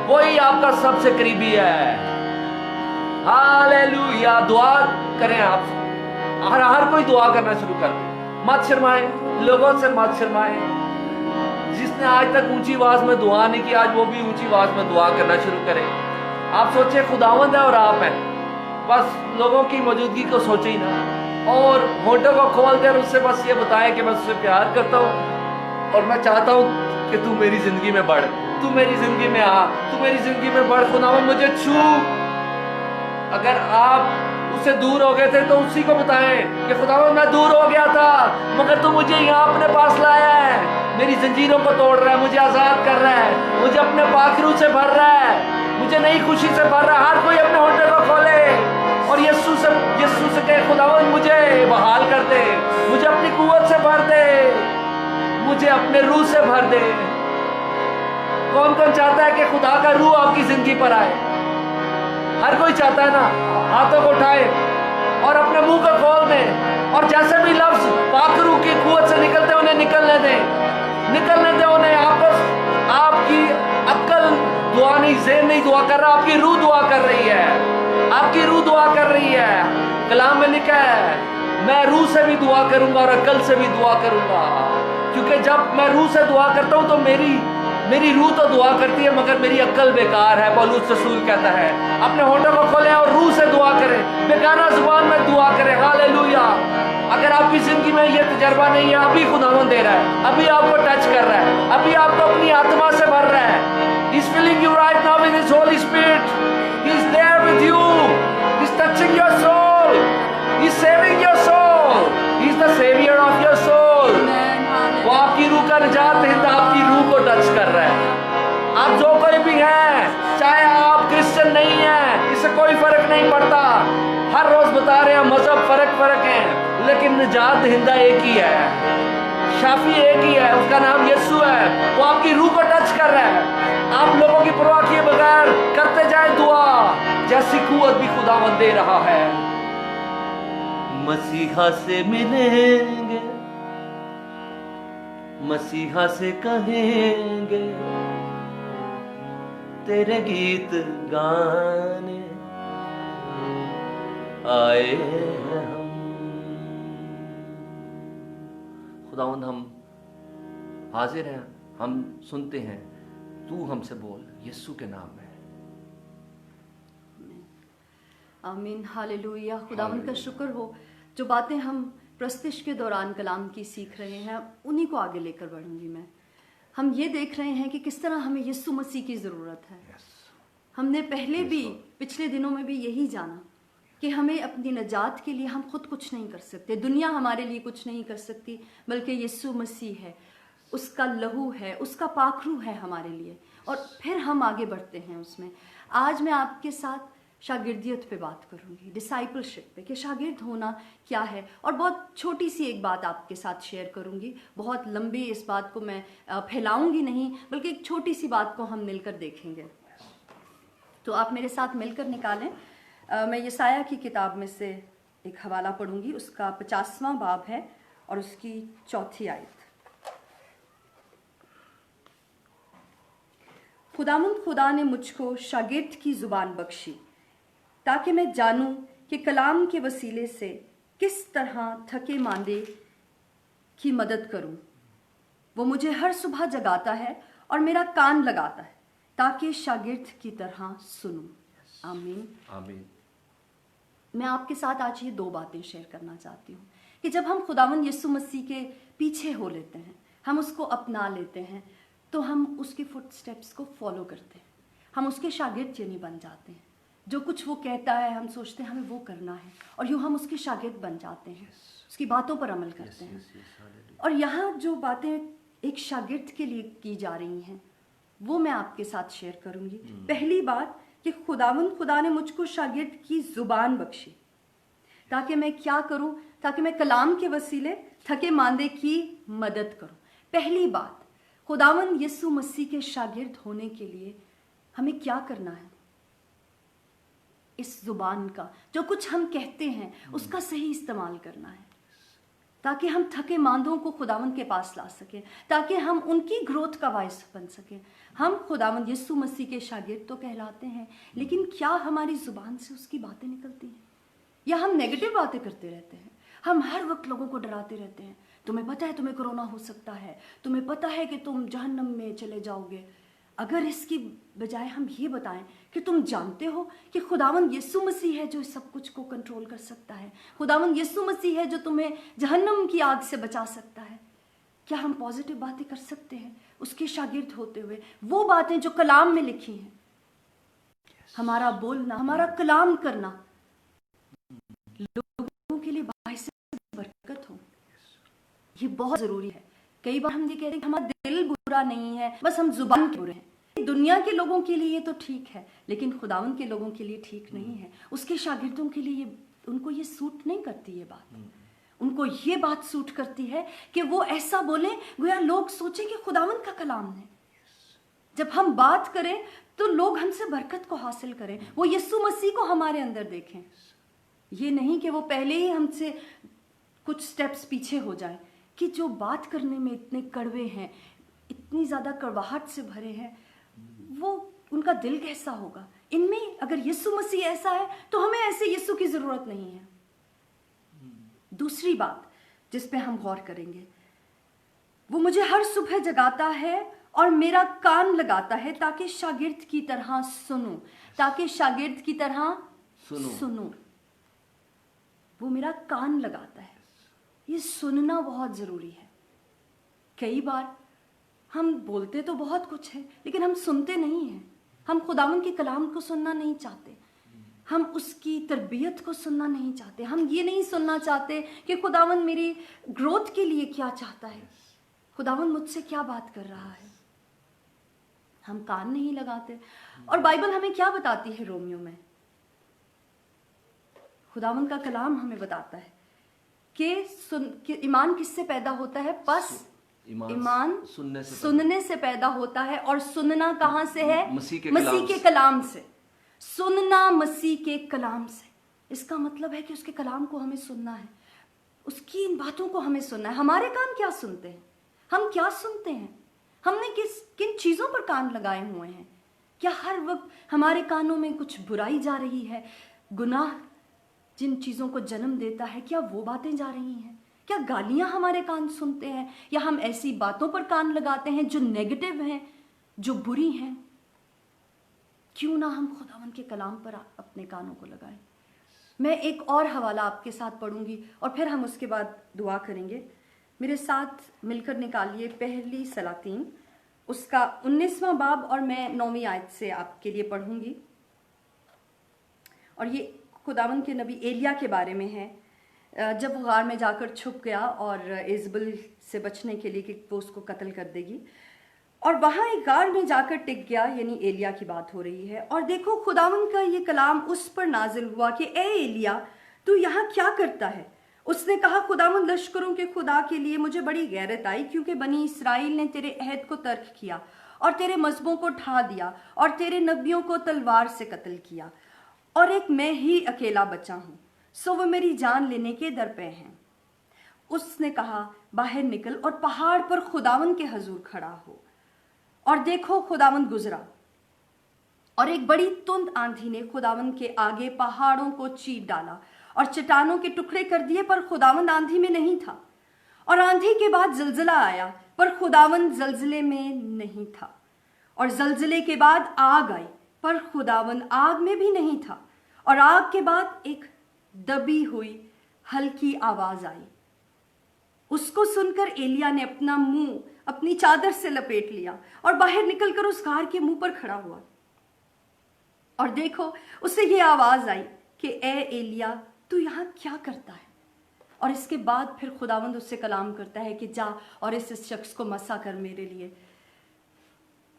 S1: वही आपका सबसे करीबी है। हालेलुया। दुआ करें आप, हर कोई दुआ करना शुरू कर दे, मत शर्माए, लोगों से मत शर्माए। जिसने आज तक ऊंची आवाज में दुआ नहीं की, आज वो भी ऊंची आवाज में दुआ करना शुरू करे। आप सोचे खुदावंद है और आप हैं, बस लोगों की मौजूदगी को सोचे ही ना, और होठों को खोल कर उससे बस ये बताए कि मैं उससे प्यार करता हूँ और मैं चाहता हूँ कि तू मेरी जिंदगी में बढ़, तू मेरी जिंदगी में आ, तू मेरी जिंदगी में बढ़। खुदावंद मुझे छू। अगर आप उससे दूर हो गए थे तो उसी को बताएं कि खुदावंद मैं दूर हो गया था, मगर तू मुझे यहाँ अपने पास लाया है, मेरी जंजीरों को तोड़ रहा है, मुझे आजाद कर रहा है, मुझे अपने पाखरू से भर रहा है, मुझे नई खुशी से भर रहा है। हर कोई अपने होठों को खोले और यीशु से कहे खुदावंद मुझे बहाल कर दे, मुझे अपनी कुव्वत से भर दे, मुझे अपने रूह से भर दे। कौन कौन चाहता है कि खुदा का रूह आपकी जिंदगी पर आए? हर कोई चाहता है ना। हाथों को उठाए और अपने मुंह को खोल दें और जैसे भी लफ्ज पाक रूह की कुव्वत से निकलते उन्हें निकलने दें उन्हें। आपकी अक्ल दुआ नहीं, ज़हन नहीं दुआ कर रहा, आपकी रूह दुआ कर रही है, आपकी रूह दुआ कर रही है। कलाम में लिखा है मैं रूह से भी दुआ करूंगा और अक्ल से भी दुआ करूंगा, क्योंकि जब मैं रूह से दुआ करता हूं तो मेरी रूह तो दुआ करती है मगर मेरी अक्ल बेकार है। पौलुस रसूल कहता है अपने होठों को खोलें और रूह से दुआ करें, बेगाना जुबान में दुआ करें। हालेलुया। अगर आपकी जिंदगी में ये तजर्बा नहीं है, अभी खुदावंद दे रहा है, अभी आपको टच कर रहा है, अभी आपको अपनी आत्मा से भर रहा है। He's filling you right now with His Holy Spirit. He's there with you. He's touching your soul. He's saving your soul. He's the savior of your soul. वो आपकी रूह का निजात दहिंदा आपकी रूह को टच कर रहा है। आप जो कोई भी हैं, चाहे आप क्रिश्चियन नहीं हैं, इससे कोई फर्क नहीं पड़ता। हर रोज बता रहे हैं मजहब फर्क है, लेकिन निजात दहिंदा एक ही है। शाफी एक ही है, उसका नाम यीशु है। वो आपकी रूह को टच कर रहा है। आप लोगों की परवाह किए बगैर करते जाए दुआ, जैसी कुव्वत भी खुदावंद दे रहा है। मसीहा से मिलेंगे, मसीहा से कहेंगे तेरे गीत गाने आए हैं हम। खुदावंद हम हाजिर हैं, हम सुनते हैं, तू हमसे बोल यीशु के नाम में।
S2: आमीन, हालेलुया। खुदावंद का शुक्र हो, जो बातें हम प्रस्तिश के दौरान कलाम की सीख रहे हैं उन्हीं को आगे लेकर बढ़ूंगी मैं। हम ये देख रहे हैं कि किस तरह हमें यीशु मसीह की ज़रूरत है। हमने पहले भी पिछले दिनों में भी यही जाना कि हमें अपनी नजात के लिए हम खुद कुछ नहीं कर सकते, दुनिया हमारे लिए कुछ नहीं कर सकती, बल्कि यीशु मसीह है, उसका लहू है, उसका पाखरू है हमारे लिए, और फिर हम आगे बढ़ते हैं उसमें। आज मैं आपके साथ शागिर्दियत पे बात करूंगी, डिसाइपलशिप पे, कि शागिर्द होना क्या है, और बहुत छोटी सी एक बात आपके साथ शेयर करूंगी। बहुत लंबी इस बात को मैं फैलाऊंगी नहीं, बल्कि एक छोटी सी बात को हम मिलकर देखेंगे। तो आप मेरे साथ मिलकर निकालें। मैं यशायाह की किताब में से एक हवाला पढ़ूंगी, उसका 50वां बाब है और उसकी 4थी आयत। खुदावंद खुदा ने मुझको शागिर्द की जुबान बख्शी, ताकि मैं जानूं कि कलाम के वसीले से किस तरह थके मांदे की मदद करूं। वो मुझे हर सुबह जगाता है और मेरा कान लगाता है, ताकि शागिर्द की तरह सुनूं। आमीन, आमीन। मैं आपके साथ आज ये 2 बातें शेयर करना चाहती हूँ कि जब हम खुदावंद यीशु मसीह के पीछे हो लेते हैं, हम उसको अपना लेते हैं, तो हम उसके फुटस्टेप्स को फॉलो करते हैं, हम उसके शागिर्द यानी बन जाते हैं। जो कुछ वो कहता है हम सोचते हैं हमें वो करना है, और यूँ हम उसके शागिर्द बन जाते हैं, उसकी बातों पर अमल करते हैं। और यहाँ जो बातें एक शागिर्द के लिए की जा रही हैं वो मैं आपके साथ शेयर करूँगी। पहली बात कि खुदावंद खुदा ने मुझको शागिर्द की जुबान बख्शी, ताकि मैं क्या करूं, ताकि मैं कलाम के वसीले थके मांदे की मदद करूं। पहली बात, खुदावंद यीशु मसीह के शागिर्द होने के लिए हमें क्या करना है? इस जुबान का, जो कुछ हम कहते हैं उसका सही इस्तेमाल करना है, ताकि हम थके मांदों को खुदावंद के पास ला सकें, ताकि हम उनकी ग्रोथ का बायस बन सकें। हम खुदावंद यीशु मसीह के शागिर्द तो कहलाते हैं, लेकिन क्या हमारी जुबान से उसकी बातें निकलती हैं, या हम नेगेटिव बातें करते रहते हैं? हम हर वक्त लोगों को डराते रहते हैं, तुम्हें पता है तुम्हें कोरोना हो सकता है, तुम्हें पता है कि तुम जहन्नम में चले जाओगे। अगर इसकी बजाय हम ये बताएं कि तुम जानते हो कि खुदावंद यीशु मसीह है जो सब कुछ को कंट्रोल कर सकता है, खुदावंद यीशु मसीह है जो तुम्हें जहन्नम की आग से बचा सकता है, क्या हम पॉजिटिव बातें कर सकते हैं उसके शागिर्द होते हुए? वो बातें जो कलाम में लिखी हैं, हमारा बोलना, हमारा कलाम करना लोगों के लिए बाइस बरकत हो, ये बहुत जरूरी है। कई बार हम ये कहते हैं कि हमारा दिल बुरा नहीं है, बस हम जुबान के बुरे हैं। दुनिया के लोगों के लिए तो ठीक है, लेकिन खुदावंद के लोगों के लिए ठीक नहीं है। उसके शागिर्दों के लिए उनको ये सूट नहीं करती ये बात। उनको ये बात सूट करती है कि वो ऐसा बोले गोया लोग सोचें कि खुदावंद का कलाम है। जब हम बात करें तो लोग हमसे बरकत को हासिल करें, वो यीशु मसीह को हमारे अंदर देखें। ये नहीं कि वो पहले ही हमसे कुछ स्टेप्स पीछे हो जाए, कि जो बात करने में इतने कड़वे हैं, इतनी ज़्यादा कड़वाहट से भरे हैं, वो उनका दिल कैसा होगा? इनमें अगर यीशु मसीह ऐसा है तो हमें ऐसे यीशु की ज़रूरत नहीं है। दूसरी बात जिस पे हम गौर करेंगे, वो मुझे हर सुबह जगाता है और मेरा कान लगाता है, ताकि शागिर्द की तरह सुनूं, ताकि शागिर्द की तरह सुनूं। वो मेरा कान लगाता है। ये सुनना बहुत ज़रूरी है। कई बार हम बोलते तो बहुत कुछ है, लेकिन हम सुनते नहीं हैं। हम खुदावंद के कलाम को सुनना नहीं चाहते, हम उसकी तरबियत को सुनना नहीं चाहते। हम ये नहीं सुनना चाहते कि खुदावंद मेरी ग्रोथ के लिए क्या चाहता है, खुदावंद मुझसे क्या बात कर रहा है। हम कान नहीं लगाते। और बाइबल हमें क्या बताती है? रोमियो में खुदावंद का कलाम हमें बताता है कि ईमान किससे पैदा होता है? बस ईमान सुनने से पैदा होता है, और सुनना कहाँ से है?
S1: मसीह
S2: के कलाम से। सुनना मसीह के कलाम से, इसका मतलब है कि उसके कलाम को हमें सुनना है, उसकी इन बातों को हमें सुनना है। हमारे कान क्या सुनते हैं? हम क्या सुनते हैं? हमने किन चीजों पर कान लगाए हुए हैं? क्या हर वक्त हमारे कानों में कुछ बुराई जा रही है? गुनाह जिन चीजों को जन्म देता है, क्या वो बातें जा रही हैं? क्या गालियां हमारे कान सुनते हैं? या हम ऐसी बातों पर कान लगाते हैं जो नेगेटिव हैं, जो बुरी हैं? क्यों ना हम खुदावन के कलाम पर अपने कानों को लगाएं। मैं एक और हवाला आपके साथ पढ़ूंगी और फिर हम उसके बाद दुआ करेंगे। मेरे साथ मिलकर निकालिए पहली सलातीन, उसका 19वां बाब, और मैं 9वीं आयत से आपके लिए पढ़ूंगी। और ये खुदावन के नबी एलिया के बारे में है, जब वो गार में जाकर छुप गया और इजबल से बचने के लिए कि वो उसको कत्ल कर देगी, और वहां एक गार में जाकर टिक गया, यानी एलिया की बात हो रही है। और देखो खुदावन का ये कलाम उस पर नाजिल हुआ कि ए एलिया, तू यहाँ क्या करता है? उसने कहा, खुदावन लश्करों के खुदा के लिए मुझे बड़ी गैरत आई, क्योंकि बनी इसराइल ने तेरे अहद को तर्क किया और तेरे मजहबों को ढा दिया और तेरे नबियों को तलवार से कत्ल किया, और एक मैं ही अकेला बचा हूं, सो वो मेरी जान लेने के दर पे हैं। उसने कहा, बाहर निकल और पहाड़ पर खुदावन के हजूर खड़ा हो। और देखो खुदावन गुजरा, और एक बड़ी तुंद आंधी ने खुदावन के आगे पहाड़ों को चीर डाला और चट्टानों के टुकड़े कर दिए, पर खुदावन आंधी में नहीं था। और आंधी के बाद जलजला आया, पर खुदावन जलजले में नहीं था। और जलजले के बाद आग आई, पर खुदावन आग में भी नहीं था। और आग के बाद एक दबी हुई हल्की आवाज आई। उसको सुनकर एलिया ने अपना मुंह अपनी चादर से लपेट लिया और बाहर निकलकर उस गार के मुंह पर खड़ा हुआ। और देखो उसे ये आवाज आई कि ए एलिया, तू यहाँ क्या करता है? और इसके बाद फिर खुदावंद उससे कलाम करता है कि जा और इस शख्स को मसा कर मेरे लिए।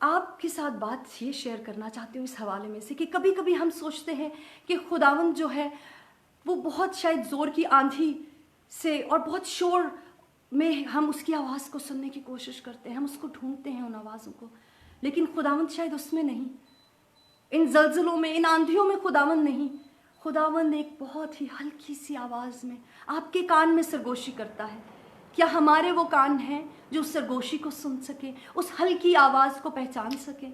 S2: आपके साथ बात ये शेयर करना चाहती हूँ इस हवाले में से कि कभी कभी हम सोचते हैं कि खुदावंद जो है वो बहुत शायद जोर की आंधी से और बहुत शोर में हम उसकी आवाज़ को सुनने की कोशिश करते हैं, हम उसको ढूंढते हैं उन आवाज़ों को, लेकिन खुदावंद शायद उसमें नहीं, इन जलजलों में, इन आंधियों में खुदावंद नहीं। खुदावंद एक बहुत ही हल्की सी आवाज़ में आपके कान में सरगोशी करता है। क्या हमारे वो कान हैं जो उस सरगोशी को सुन सके, उस हल्की आवाज़ को पहचान सके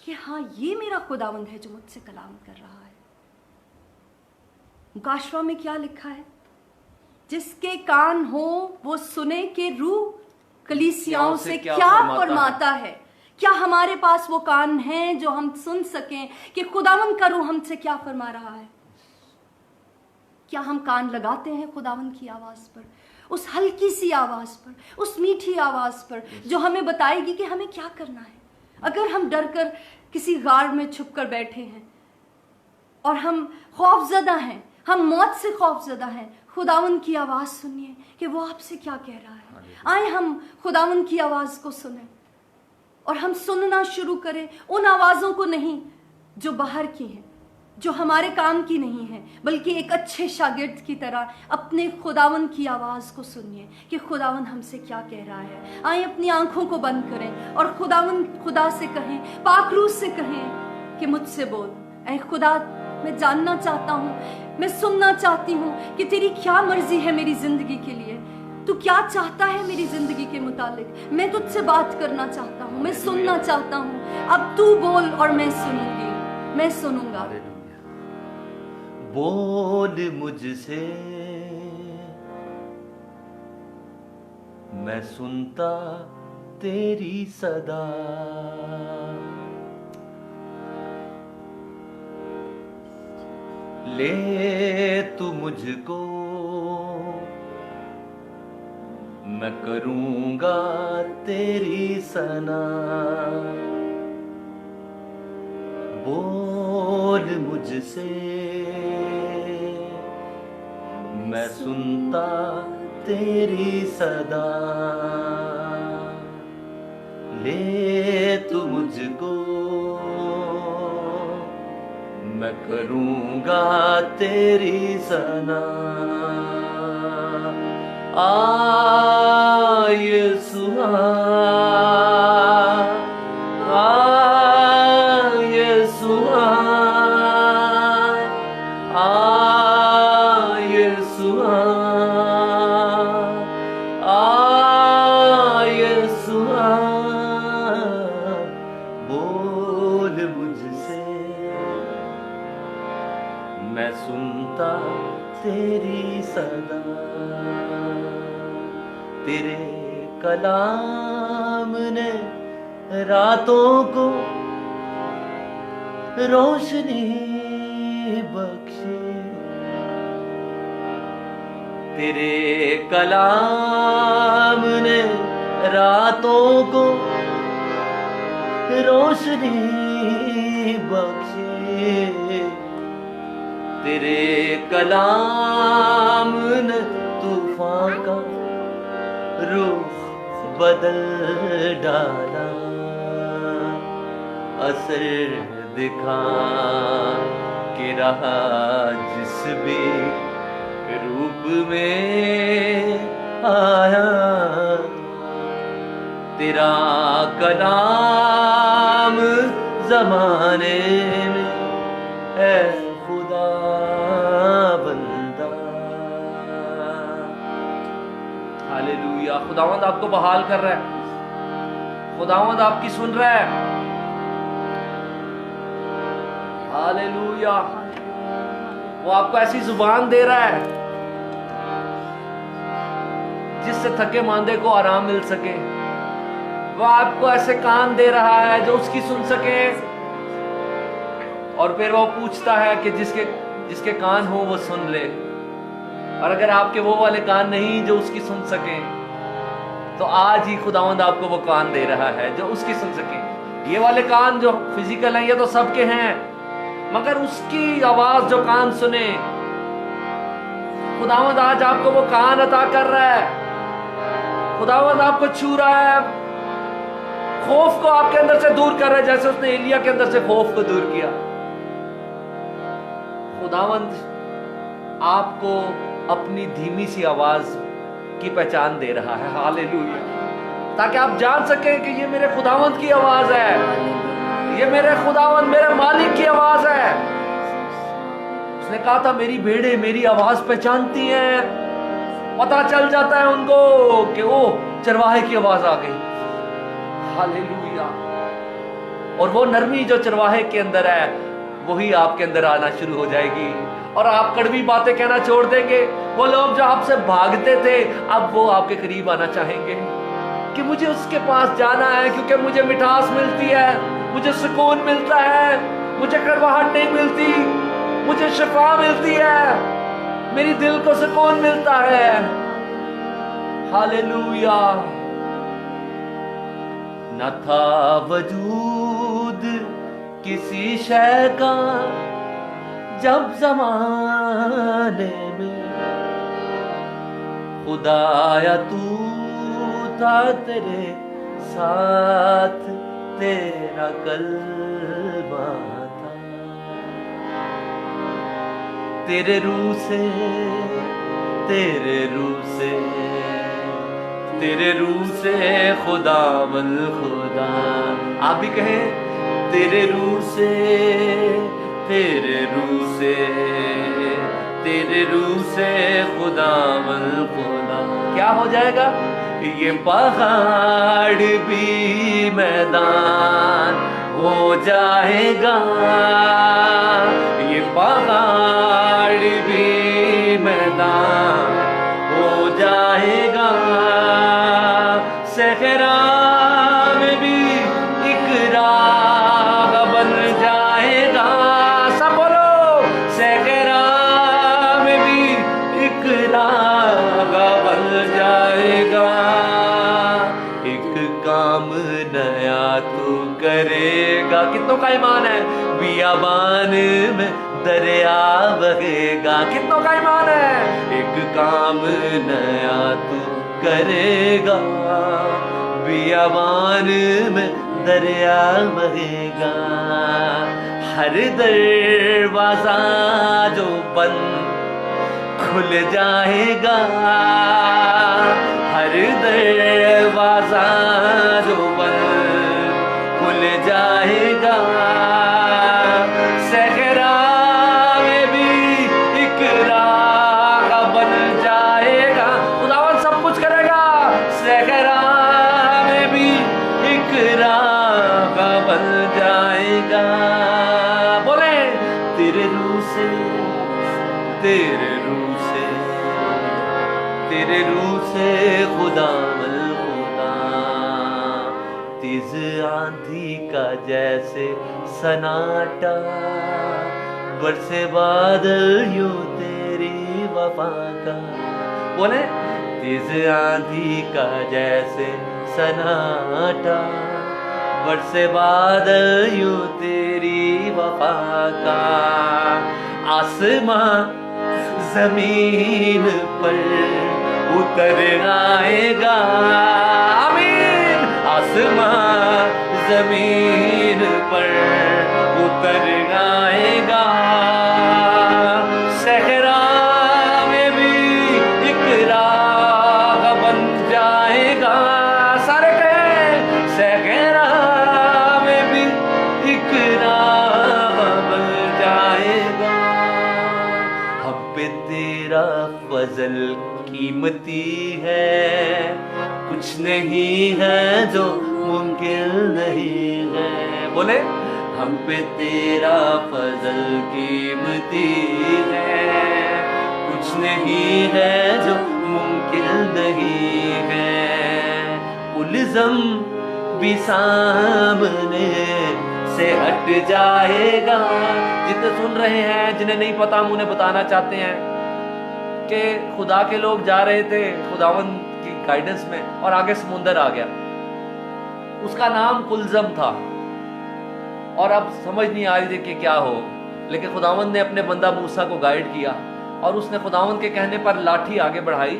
S2: कि हाँ ये मेरा खुदावंद है जो मुझसे कलाम कर रहा है। मुकाशवा में क्या लिखा है? जिसके कान हो वो सुने कि रूह कलीसियाओं से क्या फरमाता है। क्या हमारे पास वो कान हैं जो हम सुन सकें कि खुदावंद का रूह हमसे क्या फरमा रहा है? क्या हम कान लगाते हैं खुदावंद की आवाज पर, उस हल्की सी आवाज पर, उस मीठी आवाज पर जो हमें बताएगी कि हमें क्या करना है? अगर हम डर कर किसी गार में छुप कर बैठे हैं और हम खौफजदा हैं, हम मौत से खौफजदा हैं, खुदावंद की आवाज सुनिए कि वो आपसे क्या कह रहा है। आए हम खुदावंद की आवाज को सुने और हम सुनना शुरू करें उन आवाजों को नहीं जो बाहर की हैं, जो हमारे काम की नहीं है, बल्कि एक अच्छे शागिर्द की तरह अपने खुदावंद की आवाज को सुनिए कि खुदावंद हमसे क्या कह रहा है। आए अपनी आंखों को बंद करें और खुदा से कहें, पाक रूह से कहें कि मुझसे बोल ऐ खुदा, मैं जानना चाहता हूँ, मैं सुनना चाहती हूँ कि तेरी क्या मर्जी है मेरी जिंदगी के लिए। तू क्या चाहता है मेरी जिंदगी के मुतालिक? मैं तुझसे बात करना चाहता हूँ, मैं सुनना चाहता हूँ। अब तू बोल और मैं सुनूंगी, मैं सुनूंगा।
S1: बोल मुझसे, मैं सुनता तेरी सदा। ले तू मुझको, मैं करूंगा तेरी सना। बोल मुझसे, मैं सुनता तेरी सदा। ले तू मुझको, मैं करूंगा तेरी सना। आ यीशु यीशु यीशु यीशु बोल मुझसे, मैं सुनता तेरी सदा, तेरे कलाम ने रातों को रोशनी बख्शी, तेरे कलाम ने रातों को रोशनी बख्शी, तेरे कलाम ने तूफान का रुख बदल डाला, असर दिखा के रहा जिस भी रूप में आया, तेरा कलाम जमाने में है खुदा बंदा। हालेलुया। खुदावंद आपको बहाल कर रहा है, खुदावंद आपकी सुन रहा है। हालेलुया। वो आपको ऐसी जुबान दे रहा है जिससे थके मांदे को आराम मिल सके। वो आपको ऐसे कान दे रहा है जो उसकी सुन सके। और फिर वो पूछता है कि जिसके कान हो वो सुन ले। और अगर आपके वो वाले कान नहीं जो उसकी सुन सके, तो आज ही खुदावंद आपको वो कान दे रहा है जो उसकी सुन सके। ये वाले कान जो फिजिकल हैं ये तो सबके हैं, मगर उसकी आवाज जो कान सुने, खुदावंद आज आपको वो कान अता कर रहा है। खुदावंद आपको छू रहा है, खौफ को आपके अंदर से दूर कर रहा है, जैसे उसने एलिया के अंदर से खौफ को दूर किया। खुदावंद आपको अपनी धीमी सी आवाज की पहचान दे रहा है। हालेलुया। ताकि आप जान सकें कि ये मेरे खुदावंद की आवाज है, ये मेरे खुदावंद मेरे मालिक की आवाज है। उसने कहा था मेरी भेड़ें मेरी आवाज पहचानती हैं। पता चल जाता है उनको कि वो चरवाहे की आवाज आ गई। हालेलुया। और वो नरमी जो चरवाहे के अंदर है वही आपके अंदर आना शुरू हो जाएगी, और आप कड़वी बातें कहना छोड़ देंगे। वो लोग जो आपसे भागते थे अब वो आपके करीब आना चाहेंगे कि मुझे उसके पास जाना है, क्योंकि मुझे मिठास मिलती है, मुझे सुकून मिलता है, मुझे कड़वाहट नहीं मिलती, मुझे शिफा मिलती है, मेरी दिल को सुकून मिलता है। हालेलुया। न था वजूद किसी शय का जब ज़माने में, खुदाया तू था तेरे साथ, तेरा कल्मा था। तेरे रूह से तेरे रूह से तेरे रूह से खुदावंद खुदा। आप भी कहें तेरे रूह से तेरे रूह से तेरे रूह से खुदावंद खुदा। क्या हो जाएगा? ये पहाड़ भी मैदान हो जाएगा, ये पहाड़ भी मैदान हो जाएगा। सहरा में भी एक राह बन जाएगा। सब बोलो, सहरा में भी एक राह बन जाएगा। एक काम नया तू करेगा। कितनों का ईमान है? बियाबान में दरिया बहेगा। कितनों का ईमान है? एक काम नया तू करेगा, बियाबान में दरिया बहेगा। हर दरवाजा जो बंद खुल जाएगा, हर दरवाजा जो बंद खुल जाएगा, सहरा में भी एक राह बन जाएगा। खुदावन सब कुछ करेगा, सहरा में भी एक राह बन जाएगा। बोले तेरे रूह से, तेरे रूह से, तेरे रूह से खुदावल खुदा, तेज आंधी का जैसे सन्नाटा, बरसे बादल यूं तेरी वफा का। बोले तेज आंधी का जैसे सन्नाटा, बरसे बादल यूं तेरी वफा का। आसमां जमीन पर उतर आएगा, आमीन। आसमां जमीन पर उतर आएगा, सहरा में भी एक राह बन जाएगा। सारे कहें सहरा में भी एक राह बन जाएगा। हम पे तेरा फजल कीमती है, कुछ नहीं है जो मुमकिन नहीं है। बोले हम पे तेरा फजल कीमती है, कुछ नहीं है जो मुमकिन नहीं है। उल्ज़म भी सामने से हट जाएगा। जितने सुन रहे हैं, जिन्हें नहीं पता, हम उन्हें बताना चाहते हैं कि खुदा के लोग जा रहे थे खुदावन की गाइडेंस में, और आगे समुंदर आ गया। उसका नाम कुलजम था, और अब समझ नहीं आ रही थी कि क्या हो। लेकिन खुदावन ने अपने बंदा मूसा को गाइड किया, और उसने खुदावंद के कहने पर लाठी आगे बढ़ाई,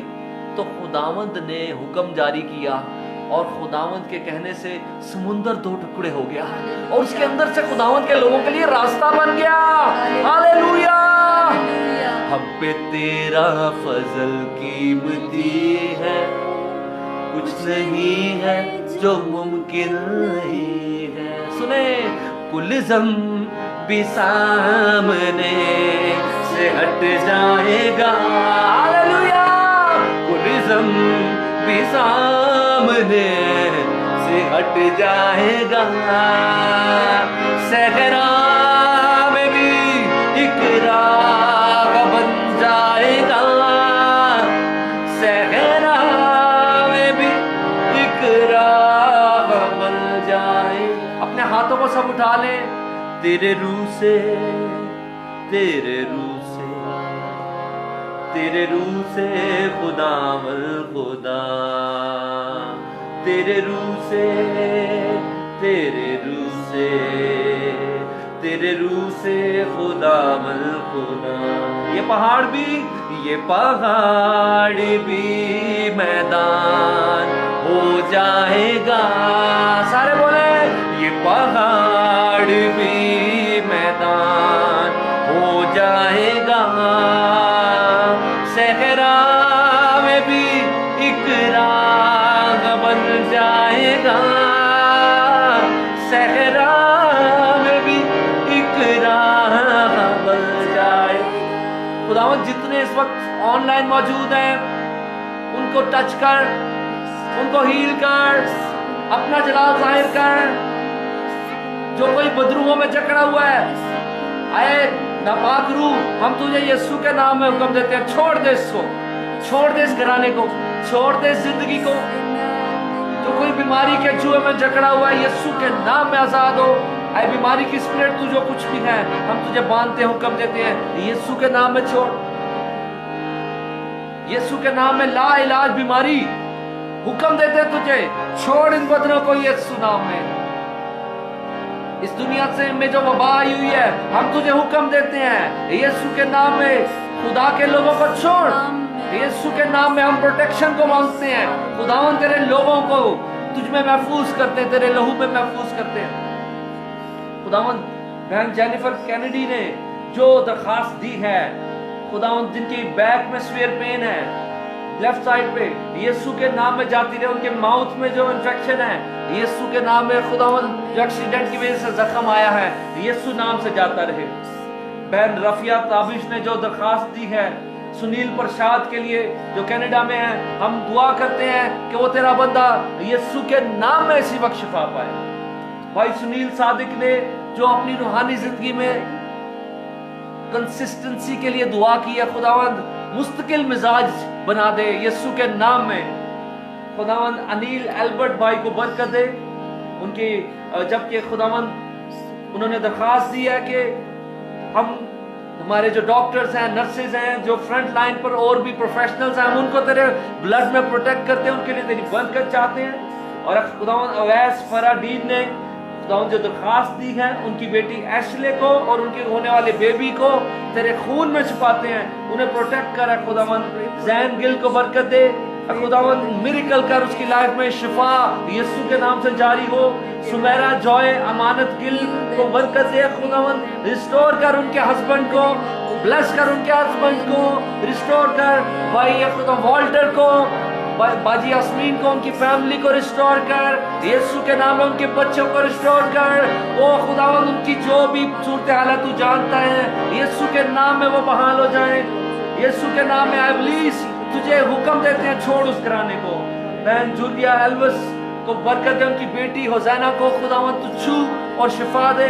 S1: तो खुदावंद ने हुक्म जारी किया, और खुदावंद के कहने से समुंदर दो टुकड़े हो गया, और उसके अंदर से खुदावंद के लोगों के लिए रास्ता बन गया। हालेलुया। हम पे तेरा फजल कीमती है, कुछ नहीं है जो मुमकिन नहीं है। सुने, कुलज़म भी सामने से हट जाएगा। हालेलुया। कुलज़म भी सामने से हट जाएगा, सहरा में भी एक राह बन जाएगा, सहरा में भी एक राह बन जाए। अपने हाथों को सब उठा लें। तेरे रूह से, तेरे रूह से, तेरे रूह से खुदावल खुदा, तेरे रूह से, तेरे रूह से, तेरे रूह से खुदावल खुदा। ये पहाड़ भी मैदान हो जाएगा। सारे बोले, ये पहाड़ भी मैदान हो जाएगा, सहरा में भी एक राह बन जाएगा, सहरा में भी एक राह बन जाए। खुदावंद जितने इस वक्त ऑनलाइन मौजूद हैं, उनको टच कर, उनको हील कर, अपना जलाल जाहिर कर। जो कोई बदरूहों में जकड़ा हुआ है, आए नापाक रूह, हम तुझे यीशु के नाम में हुक्म देते हैं, छोड़ दे इसको, छोड़ दे इस घराने को, छोड़ दे इस जिंदगी को। जो कोई बीमारी के जुए में जकड़ा हुआ है, यीशु के नाम में आजाद हो। आए बीमारी की स्पिरिट, तू जो कुछ भी है, हम तुझे बांधते हुक्म देते हैं, यीशु के नाम में छोड़। यीशु के नाम में ला इलाज बीमारी, हुक्म देते हैं तुझे, छोड़ इन बदनों को यीशु नाम में। इस दुनिया से में जो वबा आई हुई है, हम तुझे हुक्म देते हैं, यीशु के नाम में खुदा के लोगों को छोड़। यीशु के नाम में हम प्रोटेक्शन को मांगते हैं। खुदावन तेरे लोगों को तुझ में महफूज करते हैं, तेरे लहू में महफूज करते हैं। खुदावन बहन जेनिफर कैनेडी ने जो दरखास्त दी है, खुदावन जिनकी बैक में स्वेयर पेन है, लेफ्ट साइड पे यीशु के नाम में जाती रहे। उनके माउथ में जो इन्फेक्शन है, यीशु के नाम में खुदावंद जो एक्सीडेंट की वजह से जख्म आया है, यीशु नाम से जाता रहे। बहन रफिया ताबिश ने जो दरखास्त दी है सुनील प्रसाद के लिए जो कनाडा में है, हम दुआ करते हैं कि वो तेरा बंदा यीशु के नाम में इसी वक्त शिफा पाए। भाई सुनील सादिक ने जो अपनी रूहानी जिंदगी में कंसिस्टेंसी के लिए दुआ की है, खुदावंद मुस्तकिल मिजाज बना दे यीशु के नाम में। खुदावंद अनिल एल्बर्ट भाई को बरकत दे उनकी, जबकि खुदावंद उन्होंने दरखास्त दी है कि हमारे जो डॉक्टर्स हैं, नर्सेज हैं, जो फ्रंट लाइन पर और भी प्रोफेशनल्स हैं, हम उनको तेरे ब्लड में प्रोटेक्ट करते हैं, उनके लिए तेरी बरकत चाहते हैं। और खुदावंद अवैस फराडीन ने खुदावंद जो दरखास्त दी है उनकी बेटी एशले को और उनके होने वाले बेबी को तेरे खून में छुपाते हैं, उन्हें प्रोटेक्ट कर। खुदावंद जैन गिल को बरकत दे, खुदावंद मिरेकल कर, उसकी लाइफ में शिफा यीशु के नाम से जारी हो। सुमेरा जॉय अमानत गिल को बरकत दे, खुदावंद रिस्टोर कर उनके हस्बैंड को, ब्लेस कर उनके हस्बैंड को, रिस्टोर कर भाई खुदा वॉल्टर को, बाजी यास्मीन को, उनकी फैमिली को रिस्टोर कर यीशु के नाम में, उनके बच्चों को रिस्टोर कर। ओ खुदावंद उनकी जो भी सूरत हालत तू जानता है, यीशु के नाम में वो बहाल हो जाए। यीशु के नाम में इब्लीस तुझे हुक्म देते हैं छोड़ उस घराने को। बहन जूलिया एल्विस को बरकत दे, उनकी बेटी होसैना को खुदावंद तू छू और शिफा दे।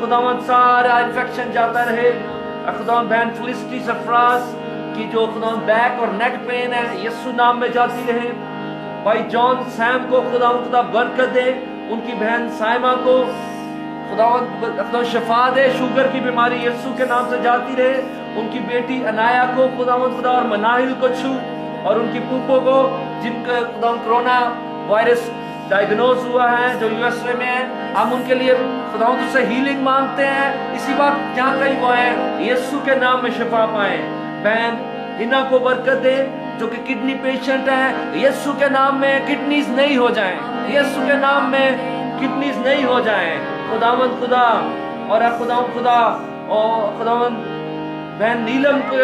S1: खुदावंद सारा इन्फेक्शन जाता रहे। खुदावंद बहन फिलिस्टी सरफराज की जो खुदावंद बैक और नेक पेन है, यीशु नाम में जाती रहे। भाई जॉन सैम को खुदा बरकत दे, उनकी बहन साइमा को खुदावंद शिफा दे, शुगर की बीमारी यीशु के नाम से जाती रहे। उनकी बेटी अनाया को खुदा और मनाहिल को छू, और उनकी पूपो को जिनका कोरोना वायरस डायग्नोज हुआ है जो यूएसए में है, हम उनके लिए खुदावंद से हीलिंग मांगते हैं इसी वक्त जहाँ कहीं वो है, यीशु के नाम में शिफा पाए। बहन हिना को बरकत दे जो कि किडनी पेशेंट है, यीशु के नाम में किडनीज नहीं हो जाएं, यीशु के नाम में किडनीज नहीं हो जाएं। खुदावंद खुदा और खुदा और खुदावंद बहन नीलम को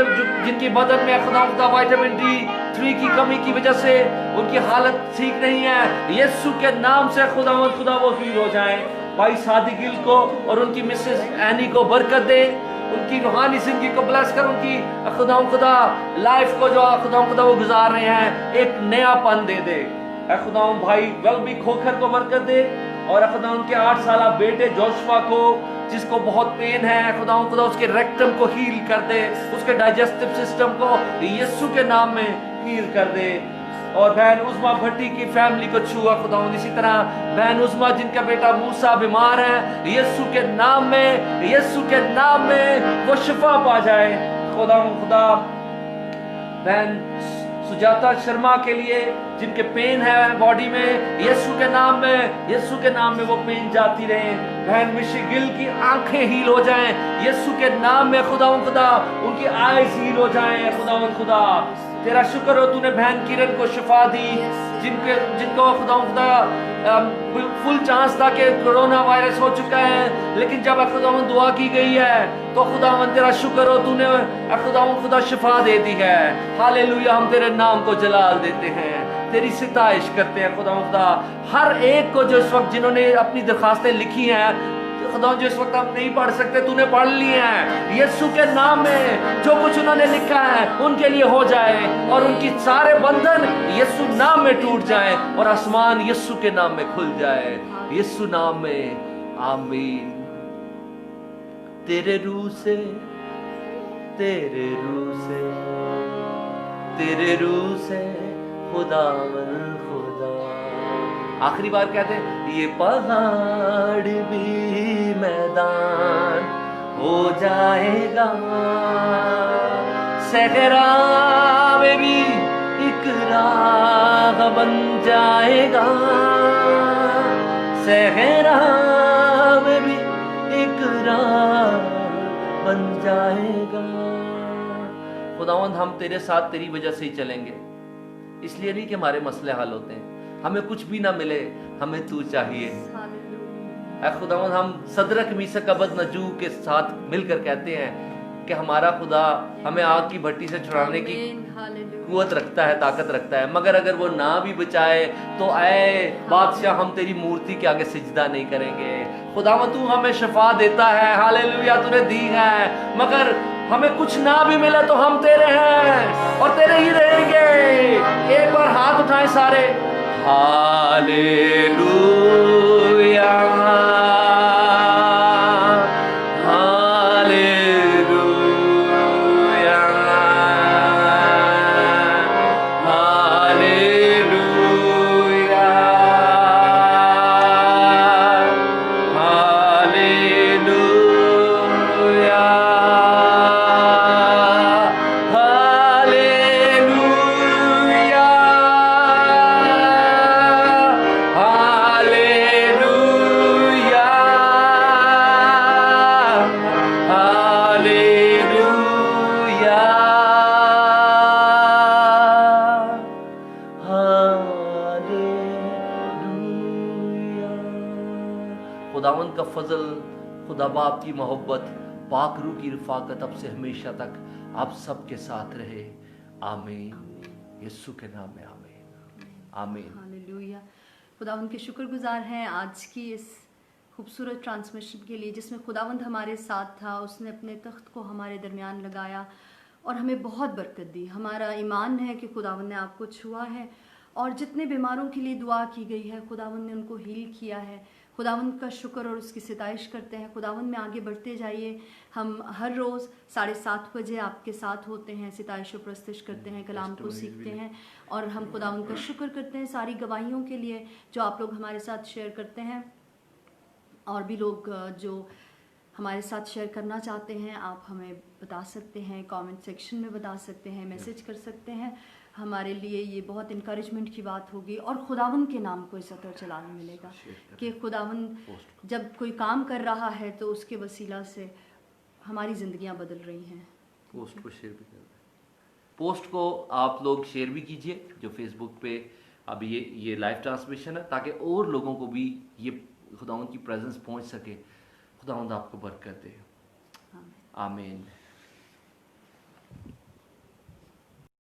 S1: जिनकी बदन में खुदा विटामिन D3 की कमी की वजह से उनकी हालत ठीक नहीं है, यीशु के नाम से खुदा वो हील हो जाएं। भाई सादी गिल को और उनकी मिसेस एनी को बरकत दे, उनकी रूहानी जिंदगी को ब्लेस कर, उनकी खुदा लाइफ को जो खुदा वो गुजार रहे हैं एक नयापन दे दे। खुदा भाई वेलबी खोखर को बरकत दे, और खुदा उनके 8 साल बेटे जोशुआ को जिसको बहुत पेन है, खुदा उसके रेक्टम को हील कर दे, उसके डाइजेस्टिव सिस्टम को यीशु के नाम में हील कर दे। और बहन उस्मा भट्टी की फैमिली को छुआ खुदा, इसी तरह बहन उस्मा जिनका बेटा मूसा बीमार है, यीशु के नाम में वो शिफा पा जाए। खुदा बहन सुजाता शर्मा के लिए जिनके पेन है बॉडी में, यीशु के नाम में वो पेन जाती रहे। बहन मिशी गिल की आंखें हील हो जाएं यीशु के नाम में, खुदा उनकी आईज हील हो जाएं। खुदा तेरा शुक्र हो तूने बहन किरण को शिफा दी, जिनको खुदा फुल चांस था कि कोरोना वायरस हो चुका है, लेकिन जब खुदा दुआ की गई है तो खुदा तेरा शुक्र हो तूने खुदा शिफा दे दी है। हालेलुया, हम तेरे नाम को जलाल देते हैं, तेरी सिताइश करते हैं। खुदा हर एक को जो इस वक्त जिन्होंने अपनी दरखास्तें लिखी हैं, खुदा जो इस वक्त हम नहीं पढ़ सकते तूने पढ़ ली हैं, यीशु के नाम में जो कुछ उन्होंने लिखा है उनके लिए हो जाए, और उनकी सारे बंधन यीशु नाम में टूट जाए, और आसमान यीशु के नाम में खुल जाए, यीशु नाम में आमीन। तेरे रूह से खुदा आखिरी बार कहते हैं, ये पहाड़ भी मैदान हो जाएगा, सहरा में भी एक राह बन जाएगा, सहरा में भी एक राह बन जाएगा। खुदावंद हम तेरे साथ तेरी वजह से ही चलेंगे, इसलिए नहीं कि हमारे मसले हल होते हैं, हमें कुछ भी ना मिले, हमें तू चाहिए। ऐ खुदावंद हम सदरक मीसक अबदनजू के साथ मिलकर कहते हैं कि हमारा खुदा हमें आग की भट्टी से छुड़ाने की कुवत रखता है, ताकत रखता है। मगर अगर वो ना भी बचाए तो ऐ बादशाह, हम तेरी मूर्ति के आगे सिजदा नहीं करेंगे। खुदावा तू हमें शफा देता है, हालेलुया, तूने दी है। मगर हमें कुछ ना भी मिले तो हम तेरे हैं और तेरे ही रहेंगे। एक बार हाथ उठाएं सारे, हालेलुया, खुदावंद का फजल, खुदा बाप की मोहब्बत, पाक रूह की रफाकत अब से हमेशा तक आप सबके साथ रहे। आमीन, यीशु के नाम में आमीन, आमीन।
S2: हालेलुया। खुदावंद के शुक्रगुजार हैं आज की इस खूबसूरत ट्रांसमिशन के लिए जिसमें खुदावंद हमारे साथ था। उसने अपने तख्त को हमारे दरमियान लगाया और हमें बहुत बरकत दी। हमारा ईमान है कि खुदावंद ने आपको छुआ है और जितने बीमारों के लिए दुआ की गई है खुदावंद ने उनको हील किया है। खुदावंद का शुक्र और उसकी सिताइश करते हैं। खुदावंद में आगे बढ़ते जाइए। हम हर रोज़ 7:30 बजे आपके साथ होते हैं, सिताइश और प्रस्तुत करते हैं, कलाम को सीखते हैं और हम खुदावंद का शुक्र करते हैं सारी गवाहियों के लिए जो आप लोग हमारे साथ शेयर करते हैं। और भी लोग जो हमारे साथ शेयर करना चाहते हैं आप हमें बता सकते हैं, कमेंट सेक्शन में बता सकते हैं, मैसेज कर सकते हैं। हमारे लिए ये बहुत इनकरेजमेंट की बात होगी और खुदावंद के नाम को इज़्ज़त और जलाल मिलेगा कि खुदावंद जब कोई काम कर रहा है तो उसके वसीला से हमारी ज़िंदगियां बदल रही हैं।
S1: पोस्ट को शेयर भी कर दें, पोस्ट को आप लोग शेयर भी कीजिए जो फेसबुक पे अभी ये लाइव ट्रांसमिशन है, ताकि और लोगों को भी ये खुदावंद की प्रेजेंस पहुंच सके। खुदावंद आपको बरकत दे। आमीन।